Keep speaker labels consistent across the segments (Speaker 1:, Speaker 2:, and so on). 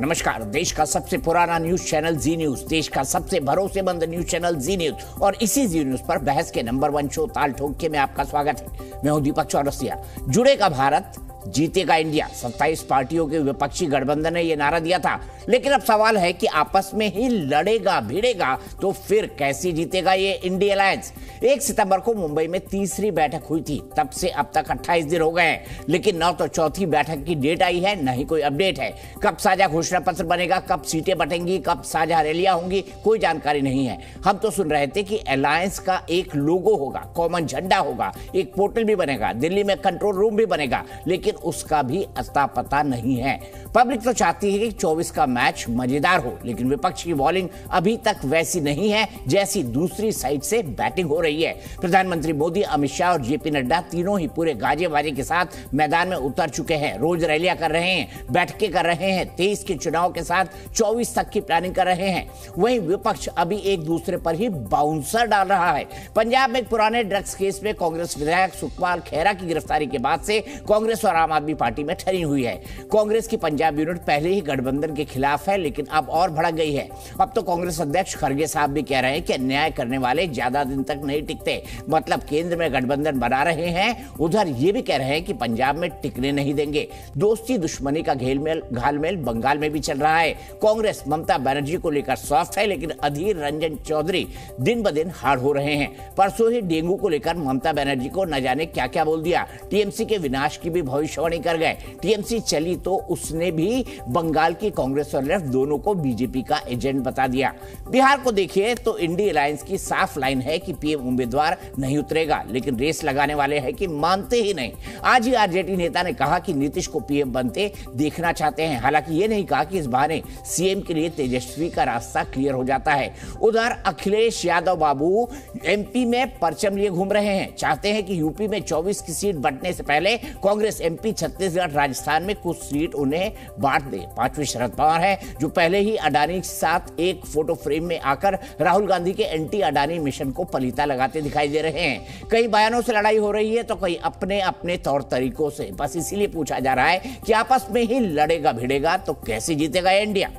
Speaker 1: नमस्कार। देश का सबसे पुराना न्यूज चैनल जी न्यूज, देश का सबसे भरोसेमंद न्यूज चैनल जी न्यूज और इसी जी न्यूज पर बहस के नंबर 1 शो ताल ठोक के में आपका स्वागत है। मैं हूं दीपक चौरसिया। जुड़ेगा भारत, जीतेगा इंडिया। 27 पार्टियों के विपक्षी गठबंधन ने यह नारा दिया था, लेकिन अब सवाल है कि आपस में ही लड़ेगा भिड़ेगा तो फिर कैसे जीतेगा ये इंडिया अलायंस। 1 सितंबर को मुंबई में तीसरी बैठक हुई थी, तब से अब तक 28 दिन हो गए हैं, लेकिन न तो चौथी बैठक की डेट आई है, न ही कोई अपडेट है। कब साझा घोषणा पत्र बनेगा, कब सीटें बटेंगी, कब साझा रैलियां होंगी, कोई जानकारी नहीं है। हम तो सुन रहे थे कि अलायंस का एक लोगो होगा, कॉमन झंडा होगा, एक पोर्टल भी बनेगा, दिल्ली में कंट्रोल रूम भी बनेगा, लेकिन उसका भी अता पता नहीं है। पब्लिक तो चाहती है कि 24 का मैच मजेदार हो, लेकिन विपक्ष की बॉलिंग अभी तक वैसी नहीं है जैसी दूसरी साइड से बैटिंग हो रही है। प्रधानमंत्री मोदी, अमित शाह और जेपी नड्डा तीनों ही पूरे गाजे बाजे के साथ मैदान में उतर चुके हैं। रोज रैलियां कर रहे हैं, बैठकें कर रहे हैं, 23 के चुनाव के साथ 24 तक की प्लानिंग कर रहे हैं। वहीं विपक्ष अभी एक दूसरे पर ही बाउंसर डाल रहा है। पंजाब में एक पुराने ड्रग्स केस में कांग्रेस विधायक सुखपाल खैरा की गिरफ्तारी के बाद से कांग्रेस और आम आदमी पार्टी में ठहरी हुई है। कांग्रेस की पंजाब यूनिट पहले ही गठबंधन के खिलाफ है, लेकिन अब और भड़क गई है। अब तो कांग्रेस अध्यक्ष खड़गे साहब भी कह रहे हैं कि अन्याय करने वाले ज्यादा दिन तक नहीं टिकते, मतलब केंद्र में गठबंधन बना रहे हैं, उधर ये भी कह रहे हैं कि पंजाब में टिकने नहीं देंगे। दोस्ती दुश्मनी का घालमेल बंगाल में भी चल रहा है। कांग्रेस ममता बनर्जी को लेकर सॉफ्ट है, लेकिन अधीर रंजन चौधरी दिन ब दिन हार्ड हो रहे हैं। परसों ही डेंगू को लेकर ममता बनर्जी को न जाने क्या क्या बोल दिया। टीएमसी के विनाश की भी भविष्यवाणी कर गए। टीएमसी चली तो उसने भी बंगाल की कांग्रेस और लेफ्ट दोनों को बीजेपी का एजेंट बता दिया। बिहार को देखिए तो इंडी अलायंस की साफ लाइन है कि पीएम उम्मीदवार नहीं उतरेगा, लेकिन रेस लगाने वाले हैं कि मानते ही नहीं। आज ही आरजेडी नेता ने कहा कि नीतीश को पीएम बनते देखना चाहते हैं। हालांकि ये नहीं कहा कि इस बहाने सीएम के लिए तेजस्वी का रास्ता क्लियर हो जाता है। उधर अखिलेश यादव बाबू एमपी में परचम लिए घूम रहे हैं, चाहते हैं कि यूपी में 24 की सीट बंटने से पहले कांग्रेस एमपी, छत्तीसगढ़, राजस्थान में कुछ सीट उन्हें बांट दे। 5वें शरद पवार है, जो पहले ही अडानी के साथ एक फोटो फ्रेम में आकर राहुल गांधी के एंटी अडानी मिशन को पलीता लगाते दिखाई दे रहे हैं। कई बयानों से लड़ाई हो रही है तो कई अपने अपने तौर तरीकों से। बस इसीलिए पूछा जा रहा है कि आपस में ही लड़ेगा भिड़ेगा तो कैसे जीतेगा इंडिया।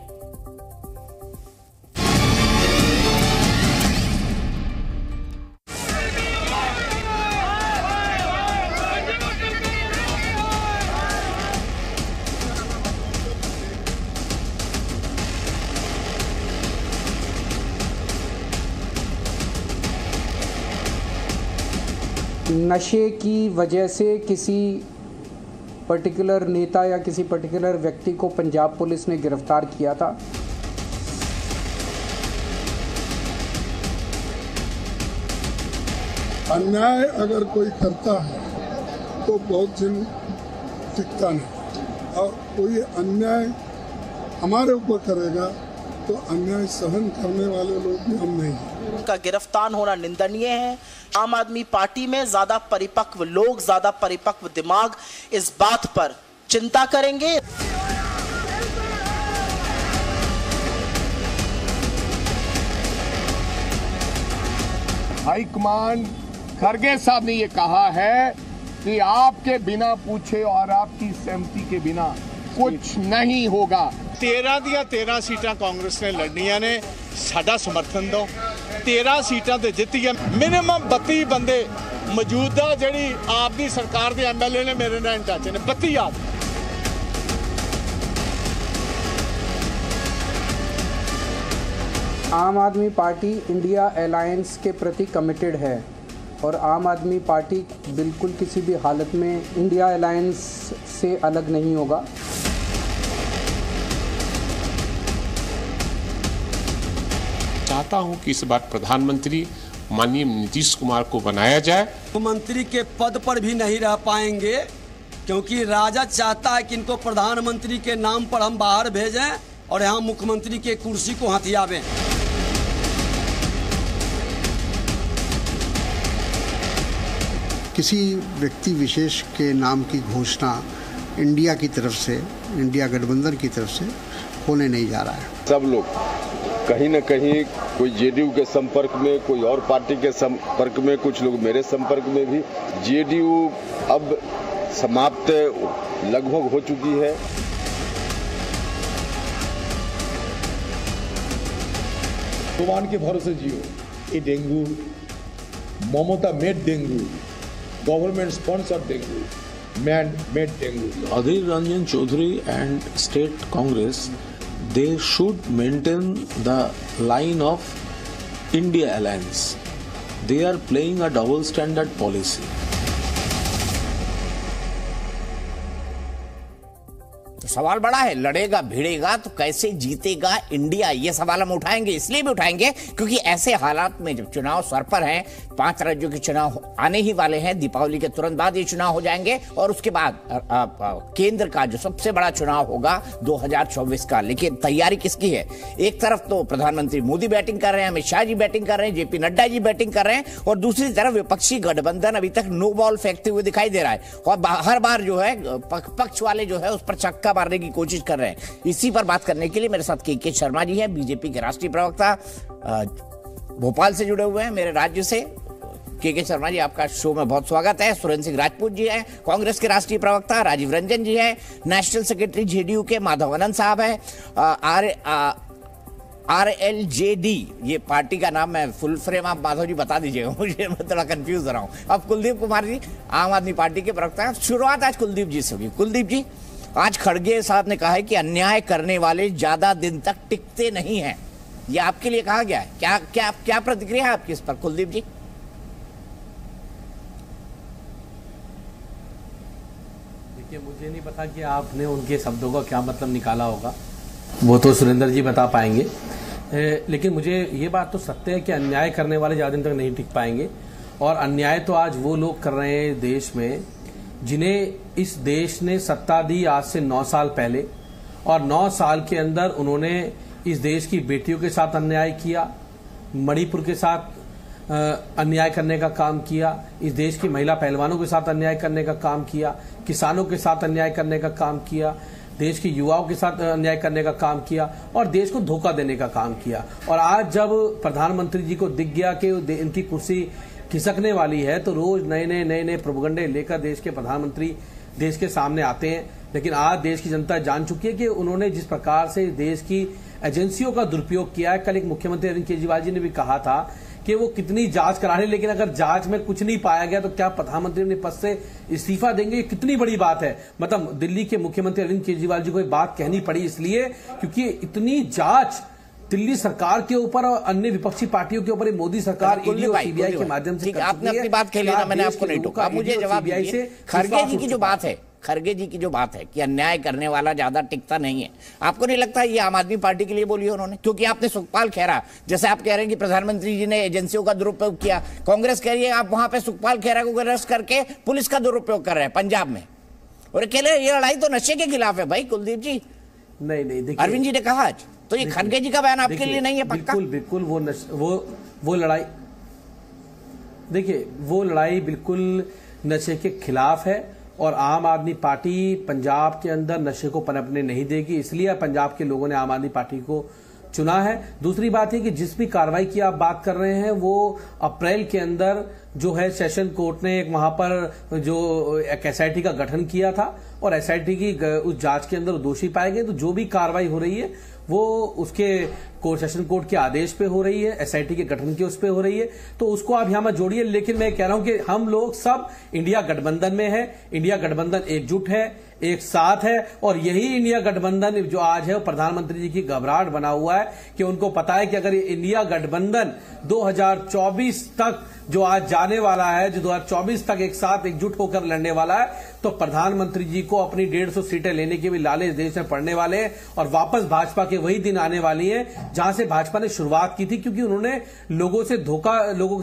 Speaker 2: नशे की वजह से किसी पर्टिकुलर नेता या किसी पर्टिकुलर व्यक्ति को पंजाब पुलिस ने गिरफ्तार किया था।
Speaker 3: अन्याय अगर कोई करता है तो बहुत दिन टिकता नहीं, और कोई अन्याय हमारे ऊपर करेगा तो अन्याय सहन करने वाले लोग भी हम नहीं हैं।
Speaker 4: उनका गिरफ्तार होना निंदनीय है। आम आदमी पार्टी में ज्यादा परिपक्व लोग, ज्यादा परिपक्व दिमाग इस बात पर चिंता करेंगे।
Speaker 5: हाईकमान खड़गे साहब ने ये कहा है कि आपके बिना पूछे और आपकी सहमति के बिना कुछ नहीं होगा।
Speaker 6: 13 ਦੀਆਂ 13 सीटां कांग्रेस ने लड़नियां ने, साडा समर्थन दो। 13 सीटां ते जित्ती है। मिनिमम 32 बंदे मौजूदा ਜਿਹੜੀ ਆਪ ਦੀ ਸਰਕਾਰ ਦੇ ਐਮਐਲਏ ਨੇ ਮੇਰੇ ਨਾਲ ਟੱਚ ਨੇ 32 ਆਪ।
Speaker 2: आम आदमी पार्टी इंडिया अलायंस के प्रति कमिटेड है और आम आदमी पार्टी बिल्कुल किसी भी हालत में इंडिया अलायंस से अलग नहीं होगा।
Speaker 7: चाहता हूं कि इस बार प्रधानमंत्री माननीय नीतीश कुमार को बनाया जाए।
Speaker 8: मुख्यमंत्री के पद पर भी नहीं रह पाएंगे, क्योंकि राजा चाहता है कि इनको प्रधानमंत्री के नाम पर हम बाहर भेजें और यहाँ मुख्यमंत्री के कुर्सी को हथियावें।
Speaker 9: किसी व्यक्ति विशेष के नाम की घोषणा इंडिया की तरफ से, इंडिया गठबंधन की तरफ से होने नहीं जा रहा है।
Speaker 10: सब लोग कहीं न कहीं, कोई जेडीयू के संपर्क में, कोई और पार्टी के संपर्क में, कुछ लोग मेरे संपर्क में भी। जेडीयू अब समाप्त लगभग हो चुकी है।
Speaker 11: भगवान के भरोसे जियो। ये dengue Mamata made dengue, government sponsored dengue, man made dengue.
Speaker 12: Adhir Ranjan Chaudhary and State Congress, they should maintain the line of India Alliance. They are playing a double standard policy.
Speaker 1: तो सवाल बड़ा है, लड़ेगा भिड़ेगा तो कैसे जीतेगा इंडिया, ये सवाल हम उठाएंगे। इसलिए भी उठाएंगे क्योंकि ऐसे हालात में जब चुनाव सर पर हैं, 5 राज्यों के चुनाव आने ही वाले हैं, दीपावली के तुरंत बाद ये चुनाव हो जाएंगे और उसके बाद केंद्र का जो सबसे बड़ा चुनाव होगा 2024 का। लेकिन तैयारी किसकी है? एक तरफ तो प्रधानमंत्री मोदी बैटिंग कर रहे हैं, अमित शाह जी बैटिंग कर रहे हैं, जेपी नड्डा जी बैटिंग कर रहे हैं, और दूसरी तरफ विपक्षी गठबंधन अभी तक नो बॉल फेंकते हुए दिखाई दे रहा है और हर बार जो है पक्ष वाले जो है उस पर छक्का मारने की कोशिश कर रहे हैं। इसी पर बात करने के लिए मेरे साथ के शर्मा जी हैं, बीजेपी के राष्ट्रीय प्रवक्ता, भोपाल से जुड़े हुए हैं, मेरे राज्य से। के शर्मा जी, आपका शो में बहुत स्वागत है। सुरेंद्र सिंह राजपूत जी हैं, कांग्रेस के राष्ट्रीय प्रवक्ता, राजीव रंजन जी हैं, नेशनल सेक्रेटरी जेडीयू के, माधव आनंद साहब हैं, RLJD ये पार्टी का नाम है, फुल फ्रेम आप माधव जी बता दीजिएगा मुझे, मैं थोड़ा कंफ्यूज हो रहा हूँ। अब कुलदीप कुमार जी, आम आदमी पार्टी के प्रवक्ता हैं। शुरुआत आज कुलदीप जी से होगी। कुलदीप जी, आज खड़गे साहब ने कहा है कि अन्याय करने वाले ज्यादा दिन तक टिकते नहीं हैं, ये आपके लिए कहा गया है, क्या क्या क्या प्रतिक्रिया है आपकी इस पर कुलदीप जी?
Speaker 13: देखिए, मुझे नहीं पता कि आपने उनके शब्दों का क्या मतलब निकाला होगा, वो तो सुरेंद्र जी बता पाएंगे। लेकिन मुझे ये बात तो सत्य है कि अन्याय करने वाले ज्यादा दिन तक नहीं टिक पाएंगे, और अन्याय तो आज वो लोग कर रहे हैं देश में जिन्हें इस देश ने सत्ता दी आज से 9 साल पहले, और 9 साल के अंदर उन्होंने इस देश की बेटियों के साथ अन्याय किया, मणिपुर के साथ अन्याय करने का काम किया, इस देश की महिला पहलवानों के साथ अन्याय करने का काम किया, किसानों के साथ अन्याय करने का काम किया, देश के युवाओं के साथ अन्याय करने का काम किया, और देश को धोखा देने का काम किया। और आज जब प्रधानमंत्री जी को दिख गया कि इनकी कुर्सी खिसकने वाली है, तो रोज नए नए प्रोपगंडे लेकर देश के प्रधानमंत्री देश के सामने आते हैं। लेकिन आज देश की जनता जान चुकी है कि उन्होंने जिस प्रकार से देश की एजेंसियों का दुरुपयोग किया है। कल एक मुख्यमंत्री अरविंद केजरीवाल जी ने भी कहा था कि वो कितनी जांच करा रहे, लेकिन अगर जांच में कुछ नहीं पाया गया तो क्या प्रधानमंत्री अपने पद से इस्तीफा देंगे? ये कितनी बड़ी बात है। मतलब दिल्ली के मुख्यमंत्री अरविंद केजरीवाल जी को ये बात कहनी पड़ी इसलिए क्योंकि इतनी जांच दिल्ली सरकार के ऊपर और अन्य विपक्षी पार्टियों के ऊपर मोदी सरकार ईडी और सीबीआई के माध्यम से
Speaker 1: आपने अपनी बात कह लिया, मैंने आपको नहीं टोका, मुझे जवाब दीजिए। खड़गे जी की जो बात है, खड़गे जी की जो बात है कि अन्याय करने वाला ज्यादा टिकता नहीं है, आपको नहीं लगता ये आम आदमी पार्टी के लिए बोली उन्होंने? क्योंकि आपने सुखपाल खेरा, जैसे आप कह रहे हैं कि प्रधानमंत्री जी ने एजेंसियों का दुरुपयोग किया, कांग्रेस कह रही है आप वहां पे सुखपाल खेरा को अरेस्ट करके पुलिस का दुरुपयोग कर रहे हैं पंजाब में, और कह रहे ये लड़ाई तो नशे के खिलाफ है। भाई कुलदीप जी,
Speaker 13: नहीं
Speaker 1: अरविंद जी ने कहा आज, तो ये खड़गे जी का बयान आपके लिए नहीं है पक्का?
Speaker 13: बिल्कुल वो लड़ाई, देखिए वो लड़ाई बिल्कुल नशे के खिलाफ है, और आम आदमी पार्टी पंजाब के अंदर नशे को पनपने नहीं देगी, इसलिए पंजाब के लोगों ने आम आदमी पार्टी को चुना है। दूसरी बात है कि जिस भी कार्रवाई की आप बात कर रहे हैं वो अप्रैल के अंदर जो है सेशन कोर्ट ने एक वहां पर जो एक एसआईटी का गठन किया था, और एसआईटी की उस जांच के अंदर दोषी पाए गए, तो जो भी कार्रवाई हो रही है वो उसके सेशन कोर्ट के आदेश पे हो रही है, एसआईटी के गठन के उस पे हो रही है, तो उसको आप यहां मत जोड़िए। लेकिन मैं कह रहा हूं कि हम लोग सब इंडिया गठबंधन में है, इंडिया गठबंधन एकजुट है, एक साथ है, और यही इंडिया गठबंधन जो आज है वो प्रधानमंत्री जी की घबराहट बना हुआ है कि उनको पता है कि अगर इंडिया गठबंधन 2024 तक जो आज जाने वाला है, जो 2024 तक एक साथ एकजुट होकर लड़ने वाला है, तो प्रधानमंत्री जी को अपनी 150 सीटें लेने के भी लालच देश में पड़ने वाले हैं, और वापस भाजपा के वही दिन आने वाली है जहां से भाजपा ने शुरुआत की थी, क्योंकि उन्होंने लोगों के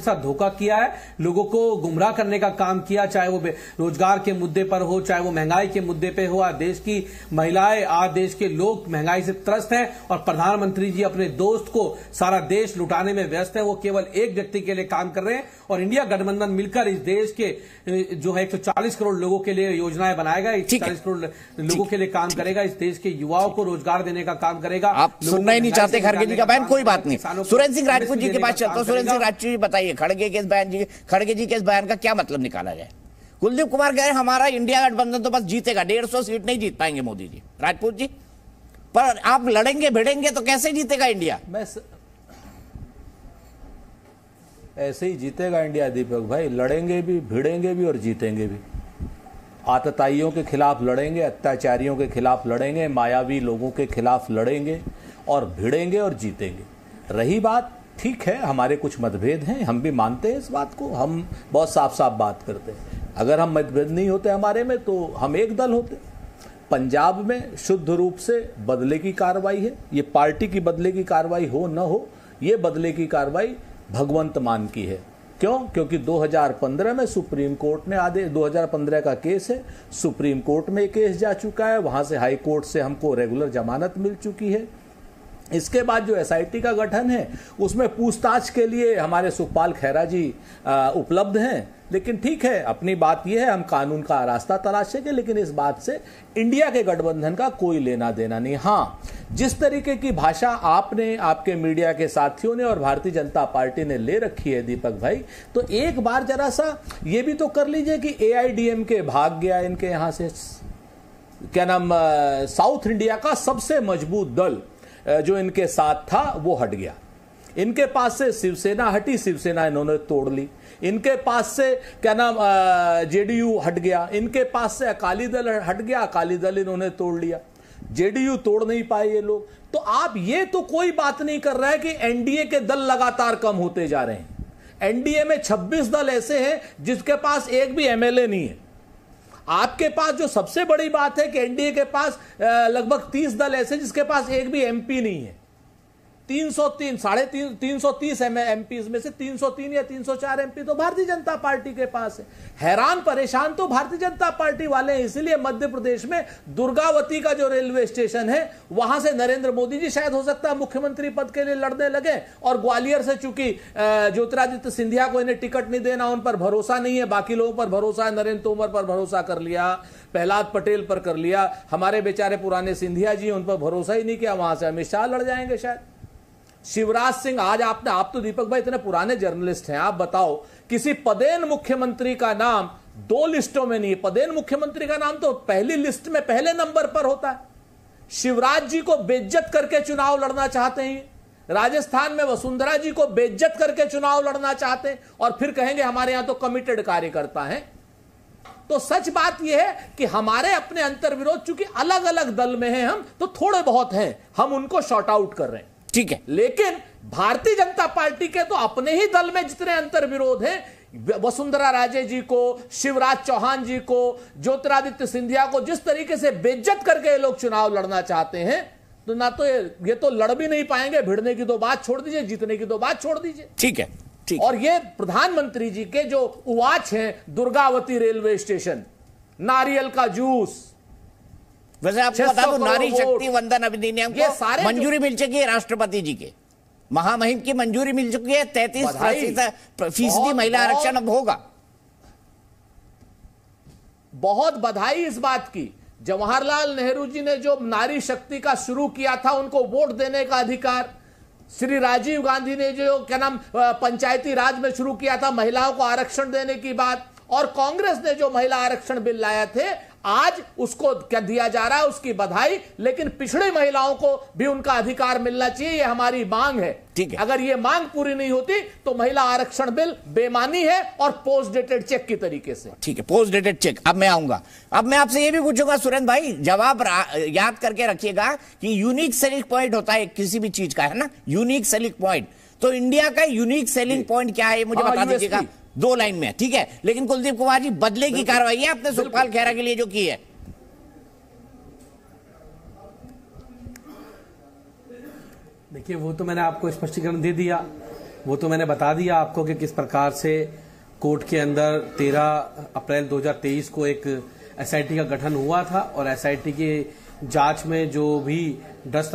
Speaker 13: साथ धोखा किया है, लोगों को गुमराह करने का काम किया, चाहे वो रोजगार के मुद्दे पर हो, चाहे वो महंगाई के मुद्दे पे हो। आज देश की महिलाएं, आज देश के लोग महंगाई से त्रस्त हैं, और प्रधानमंत्री जी अपने दोस्त को सारा देश लुटाने में व्यस्त है। वो केवल एक व्यक्ति के लिए काम कर रहे हैं, और इंडिया गठबंधन मिलकर इस देश के जो है 140 करोड़ लोगों के लिए योजनाएं बनाएगा, 140 करोड़ लोगों के लिए काम करेगा, इस देश के युवाओं को रोजगार देने का काम करेगा।
Speaker 1: आप सुनना ही नहीं चाहते खड़गे जी का बयान, कोई बात नहीं। सुरेंद्र सिंह राजपूत जी के पास चलता हूं। सुरेंद्र सिंह राजपूत जी बताइए, खड़गे जी के इस बयान का क्या मतलब निकाला जाए? कुलदीप कुमार कह रहे हमारा इंडिया गठबंधन तो बस जीतेगा, 150 सीट नहीं जीत पाएंगे मोदी जी। राजपूत जी, पर आप लड़ेंगे भिड़ेंगे तो कैसे जीतेगा इंडिया?
Speaker 12: ऐसे ही जीतेगा इंडिया दीपक भाई। लड़ेंगे भी, भिड़ेंगे भी और जीतेंगे भी। आतताइयों के खिलाफ लड़ेंगे, अत्याचारियों के खिलाफ लड़ेंगे, मायावी लोगों के खिलाफ लड़ेंगे और भिड़ेंगे और जीतेंगे। रही बात, ठीक है हमारे कुछ मतभेद हैं, हम भी मानते हैं इस बात को, हम बहुत साफ साफ बात करते हैं। अगर हम मतभेद नहीं होते हमारे में तो हम एक दल होते। पंजाब में शुद्ध रूप से बदले की कार्रवाई है। ये पार्टी की बदले की कार्रवाई हो न हो, ये बदले की कार्रवाई भगवंत मान की है। क्यों? क्योंकि 2015 में सुप्रीम कोर्ट ने आदेश, 2015 का केस है, सुप्रीम कोर्ट में केस जा चुका है, वहां से हाई कोर्ट से हमको रेगुलर जमानत मिल चुकी है। इसके बाद जो एसआईटी का गठन है उसमें पूछताछ के लिए हमारे सुखपाल खैरा जी उपलब्ध हैं। लेकिन ठीक है, अपनी बात यह है, हम कानून का रास्ता तलाशेंगे, लेकिन इस बात से इंडिया के गठबंधन का कोई लेना देना नहीं। हाँ, जिस तरीके की भाषा आपने, आपके मीडिया के साथियों ने और भारतीय जनता पार्टी ने ले रखी है दीपक भाई, तो एक बार जरा सा ये भी तो कर लीजिए कि एआईडीएमके भाग गया इनके यहां से, क्या नाम, साउथ इंडिया का सबसे मजबूत दल जो इनके साथ था वो हट गया। इनके पास से शिवसेना हटी, शिवसेना इन्होंने तोड़ ली। इनके पास से क्या नाम, जेडीयू हट गया। इनके पास से अकाली दल हट गया, अकाली दल इन्होंने तोड़ लिया। जेडीयू तोड़ नहीं पाए ये लोग। तो आप ये तो कोई बात नहीं कर रहा है कि एनडीए के दल लगातार कम होते जा रहे हैं। एनडीए में 26 दल ऐसे हैं जिसके पास एक भी एमएलए नहीं है। आपके पास जो सबसे बड़ी बात है कि एनडीए के पास लगभग 30 दल ऐसे जिसके पास एक भी एमपी नहीं है। 330 एमपी में से 303 या 304 एमपी तो भारतीय जनता पार्टी के पास है। हैरान परेशान तो भारतीय जनता पार्टी वाले हैं। इसलिए मध्य प्रदेश में दुर्गावती का जो रेलवे स्टेशन है वहां से नरेंद्र मोदी जी शायद हो सकता है मुख्यमंत्री पद के लिए लड़ने लगे, और ग्वालियर से चूंकि ज्योतिरादित्य सिंधिया को इन्हें टिकट नहीं देना, उन पर भरोसा नहीं है, बाकी लोगों पर भरोसा है, नरेंद्र तोमर पर भरोसा कर लिया, प्रहलाद पटेल पर कर लिया, हमारे बेचारे पुराने सिंधिया जी उन पर भरोसा ही नहीं किया, वहां से अमित शाह लड़ जाएंगे शायद। शिवराज सिंह, आज आपने, आप तो दीपक भाई इतने पुराने जर्नलिस्ट हैं, आप बताओ किसी पदेन मुख्यमंत्री का नाम 2 लिस्टों में नहीं है। पदेन मुख्यमंत्री का नाम तो पहली लिस्ट में पहले नंबर पर होता है। शिवराज जी को बेइज्जत करके चुनाव लड़ना चाहते हैं। राजस्थान में वसुंधरा जी को बेइज्जत करके चुनाव लड़ना चाहते हैं और फिर कहेंगे हमारे यहां तो कमिटेड कार्यकर्ता हैं। तो सच बात यह है कि हमारे अपने अंतर्विरोध, चूंकि अलग अलग दल में हैं हम, तो थोड़े बहुत हैं, हम उनको शॉर्ट आउट कर रहे हैं, ठीक है। लेकिन भारतीय जनता पार्टी के तो अपने ही दल में जितने अंतर्विरोध हैं, वसुंधरा राजे जी को, शिवराज चौहान जी को, ज्योतिरादित्य सिंधिया को जिस तरीके से बेइज्जत करके ये लोग चुनाव लड़ना चाहते हैं, तो ना तो ये तो लड़ भी नहीं पाएंगे। भिड़ने की तो बात छोड़ दीजिए, जीतने की तो बात छोड़ दीजिए, ठीक है। ठीक। और ये प्रधानमंत्री जी के जो उवाच हैं, दुर्गावती रेलवे स्टेशन, नारियल का जूस,
Speaker 1: वैसे आपको बता दूं, नारी शक्ति वंदन अधिनियम को मंजूरी मिल चुकी है राष्ट्रपति जी के, महामहिम की मंजूरी मिल चुकी है। 33% महिला आरक्षण अब होगा।
Speaker 13: बहुत बधाई इस बात की। जवाहरलाल नेहरू जी ने जो नारी शक्ति का शुरू किया था, उनको वोट देने का अधिकार, श्री राजीव गांधी ने जो क्या नाम पंचायती राज में शुरू किया था, महिलाओं को आरक्षण देने की बात, और कांग्रेस ने जो महिला आरक्षण बिल लाया थे, आज उसको क्या दिया जा रहा है, उसकी बधाई। लेकिन पिछड़ी महिलाओं को भी उनका अधिकार मिलना चाहिए, ये हमारी मांग है, ठीक है। अगर ये मांग पूरी नहीं होती तो महिला आरक्षण बिल बेमानी है और पोस्ट डेटेड चेक की तरीके से,
Speaker 1: ठीक है, पोस्ट डेटेड चेक। अब मैं आऊंगा, अब मैं आपसे ये भी पूछूंगा सुरेंद्र भाई, जवाब याद करके रखिएगा कि यूनिक सेलिंग पॉइंट होता है किसी भी चीज का, है ना, यूनिक सेलिंग पॉइंट। तो इंडिया का यूनिक सेलिंग पॉइंट क्या है, मुझे बता दीजिएगा 2 लाइन में, ठीक है। लेकिन कुलदीप कुमार जी, बदले की कार्रवाई है आपने सुखपाल खैरा के लिए जो की है।
Speaker 13: देखिए, वो तो मैंने आपको स्पष्टीकरण दे दिया, वो तो मैंने बता दिया आपको कि किस प्रकार से कोर्ट के अंदर 13 अप्रैल 2023 को एक एसआईटी का गठन हुआ था, और एसआईटी की जांच में जो भी ड्रग्स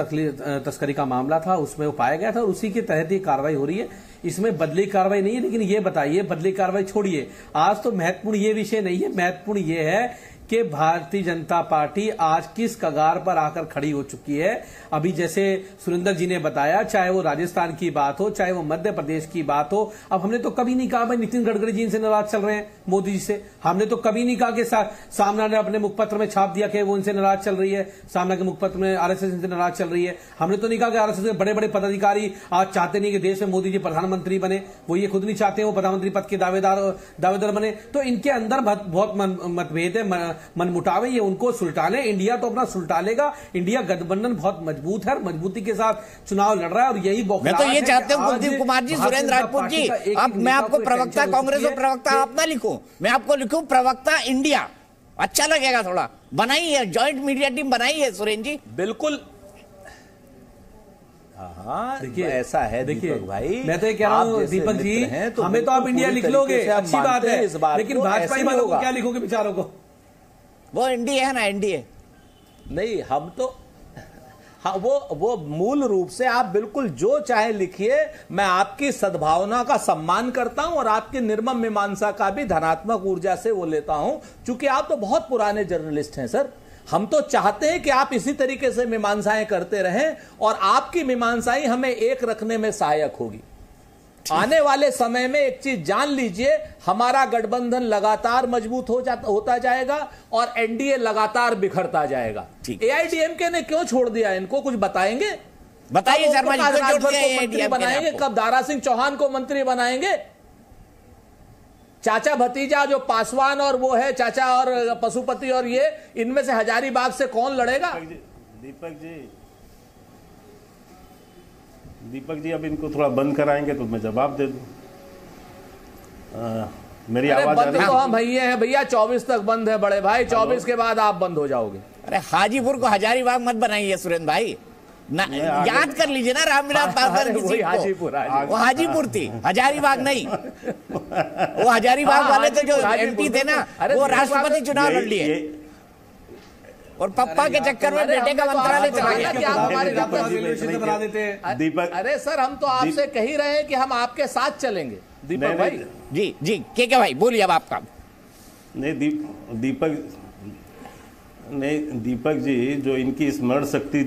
Speaker 13: तस्करी का मामला था उसमें वो पाया गया था, और उसी के तहत ये कार्रवाई हो रही है। इसमें बदली कार्रवाई नहीं है। लेकिन ये बताइए, बदली कार्रवाई छोड़िए, आज तो महत्वपूर्ण ये विषय नहीं है। महत्वपूर्ण ये है कि भारतीय जनता पार्टी आज किस कगार पर आकर खड़ी हो चुकी है। अभी जैसे सुरेंद्र जी ने बताया, चाहे वो राजस्थान की बात हो, चाहे वो मध्य प्रदेश की बात हो। अब हमने तो कभी नहीं कहा भाई नितिन गडकरी जी इनसे नाराज चल रहे हैं मोदी जी से। हमने तो कभी नहीं कहा कि सामना ने अपने मुखपत्र में छाप दिया कि वो इनसे नाराज चल रही है, सामना के मुखपत्र में आरएसएस इनसे नाराज चल रही है। हमने तो नहीं कहा कि आरएसएस के बड़े बड़े पदाधिकारी आज चाहते नहीं कि देश में मोदी जी प्रधानमंत्री बने, वो ये खुद नहीं चाहते वो प्रधानमंत्री पद के दावेदार बने। तो इनके अंदर बहुत मतभेद है, मनमुटाव है, ये उनको सुलटा ले। इंडिया तो अपना सुलटा लेगा। इंडिया गठबंधन बहुत मजबूत है, मजबूती के साथ चुनाव लड़ रहा है और यही
Speaker 1: मैं तो ये चाहता हूं कुलदीप कुमार जी, सुरेंद्र राजपूत जी, अब मैं आपको प्रवक्ता कांग्रेस और प्रवक्ता आप ना लिखूं, मैं आपको लिखूं प्रवक्ता इंडिया, अच्छा लगेगा थोड़ा। बनाई है ज्वाइंट मीडिया टीम बनाई है सुरेंद्र जी।
Speaker 14: बिल्कुल हाँ,
Speaker 13: देखिए
Speaker 14: ऐसा है।
Speaker 13: देखिए
Speaker 14: भाई
Speaker 13: मैं तो ये कह रहा हूँ दीपक जी, हमें तो आप इंडिया लिख लोगे, अच्छी बात है, लेकिन भाजपा वालों को क्या लिखोगे बेचारों को?
Speaker 1: वो एनडीए है ना, एनडीए
Speaker 14: नहीं, हम तो हाँ, वो मूल रूप से आप बिल्कुल जो चाहे लिखिए। मैं आपकी सद्भावना का सम्मान करता हूं और आपकी निर्मम मीमांसा का भी धनात्मक ऊर्जा से वो लेता हूं, क्योंकि आप तो बहुत पुराने जर्नलिस्ट हैं सर। हम तो चाहते हैं कि आप इसी तरीके से मीमांसाएं करते रहें और आपकी मीमांसाएं हमें एक रखने में सहायक होगी। आने वाले समय में एक चीज जान लीजिए, हमारा गठबंधन लगातार मजबूत होता जाएगा और एनडीए लगातार बिखरता जाएगा। एआईडीएमके ने क्यों छोड़ दिया इनको, कुछ बताएंगे?
Speaker 1: बताइए शर्मा जी,
Speaker 14: मंत्री बनाएंगे कब? दारा सिंह चौहान को मंत्री बनाएंगे? चाचा भतीजा जो पासवान और वो है चाचा और पशुपति और ये, इनमें से हजारीबाग से कौन लड़ेगा?
Speaker 15: दीपक जी अब इनको थोड़ा बंद कराएंगे तो मैं जवाब दे दूं। मेरी आवाज
Speaker 14: बंद तो हम भैया 24 तक बंद है बड़े भाई, 24 के बाद आप बंद हो जाओगे।
Speaker 1: अरे हाजीपुर को हजारीबाग मत बनाइए सुरेंद्र भाई, याद कर लीजिए ना रामविलास पासवान की सीट को, वो हाजीपुर थी, हजारीबाग नहीं। वो हजारीबाग वाले तो जो एमपी थे ना, वो राष्ट्रपति चुनाव लड़ लिए और पप्पा के चक्कर में बेटे का मंत्रालय चला गया।
Speaker 14: दीपक, अरे सर हम तो आपसे कह ही रहे हैं कि हम आपके साथ चलेंगे दीपक भाई।
Speaker 1: जी क्या भाई बोलिए अब आपका।
Speaker 15: नहीं दीपक जी, जो इनकी स्मरण शक्ति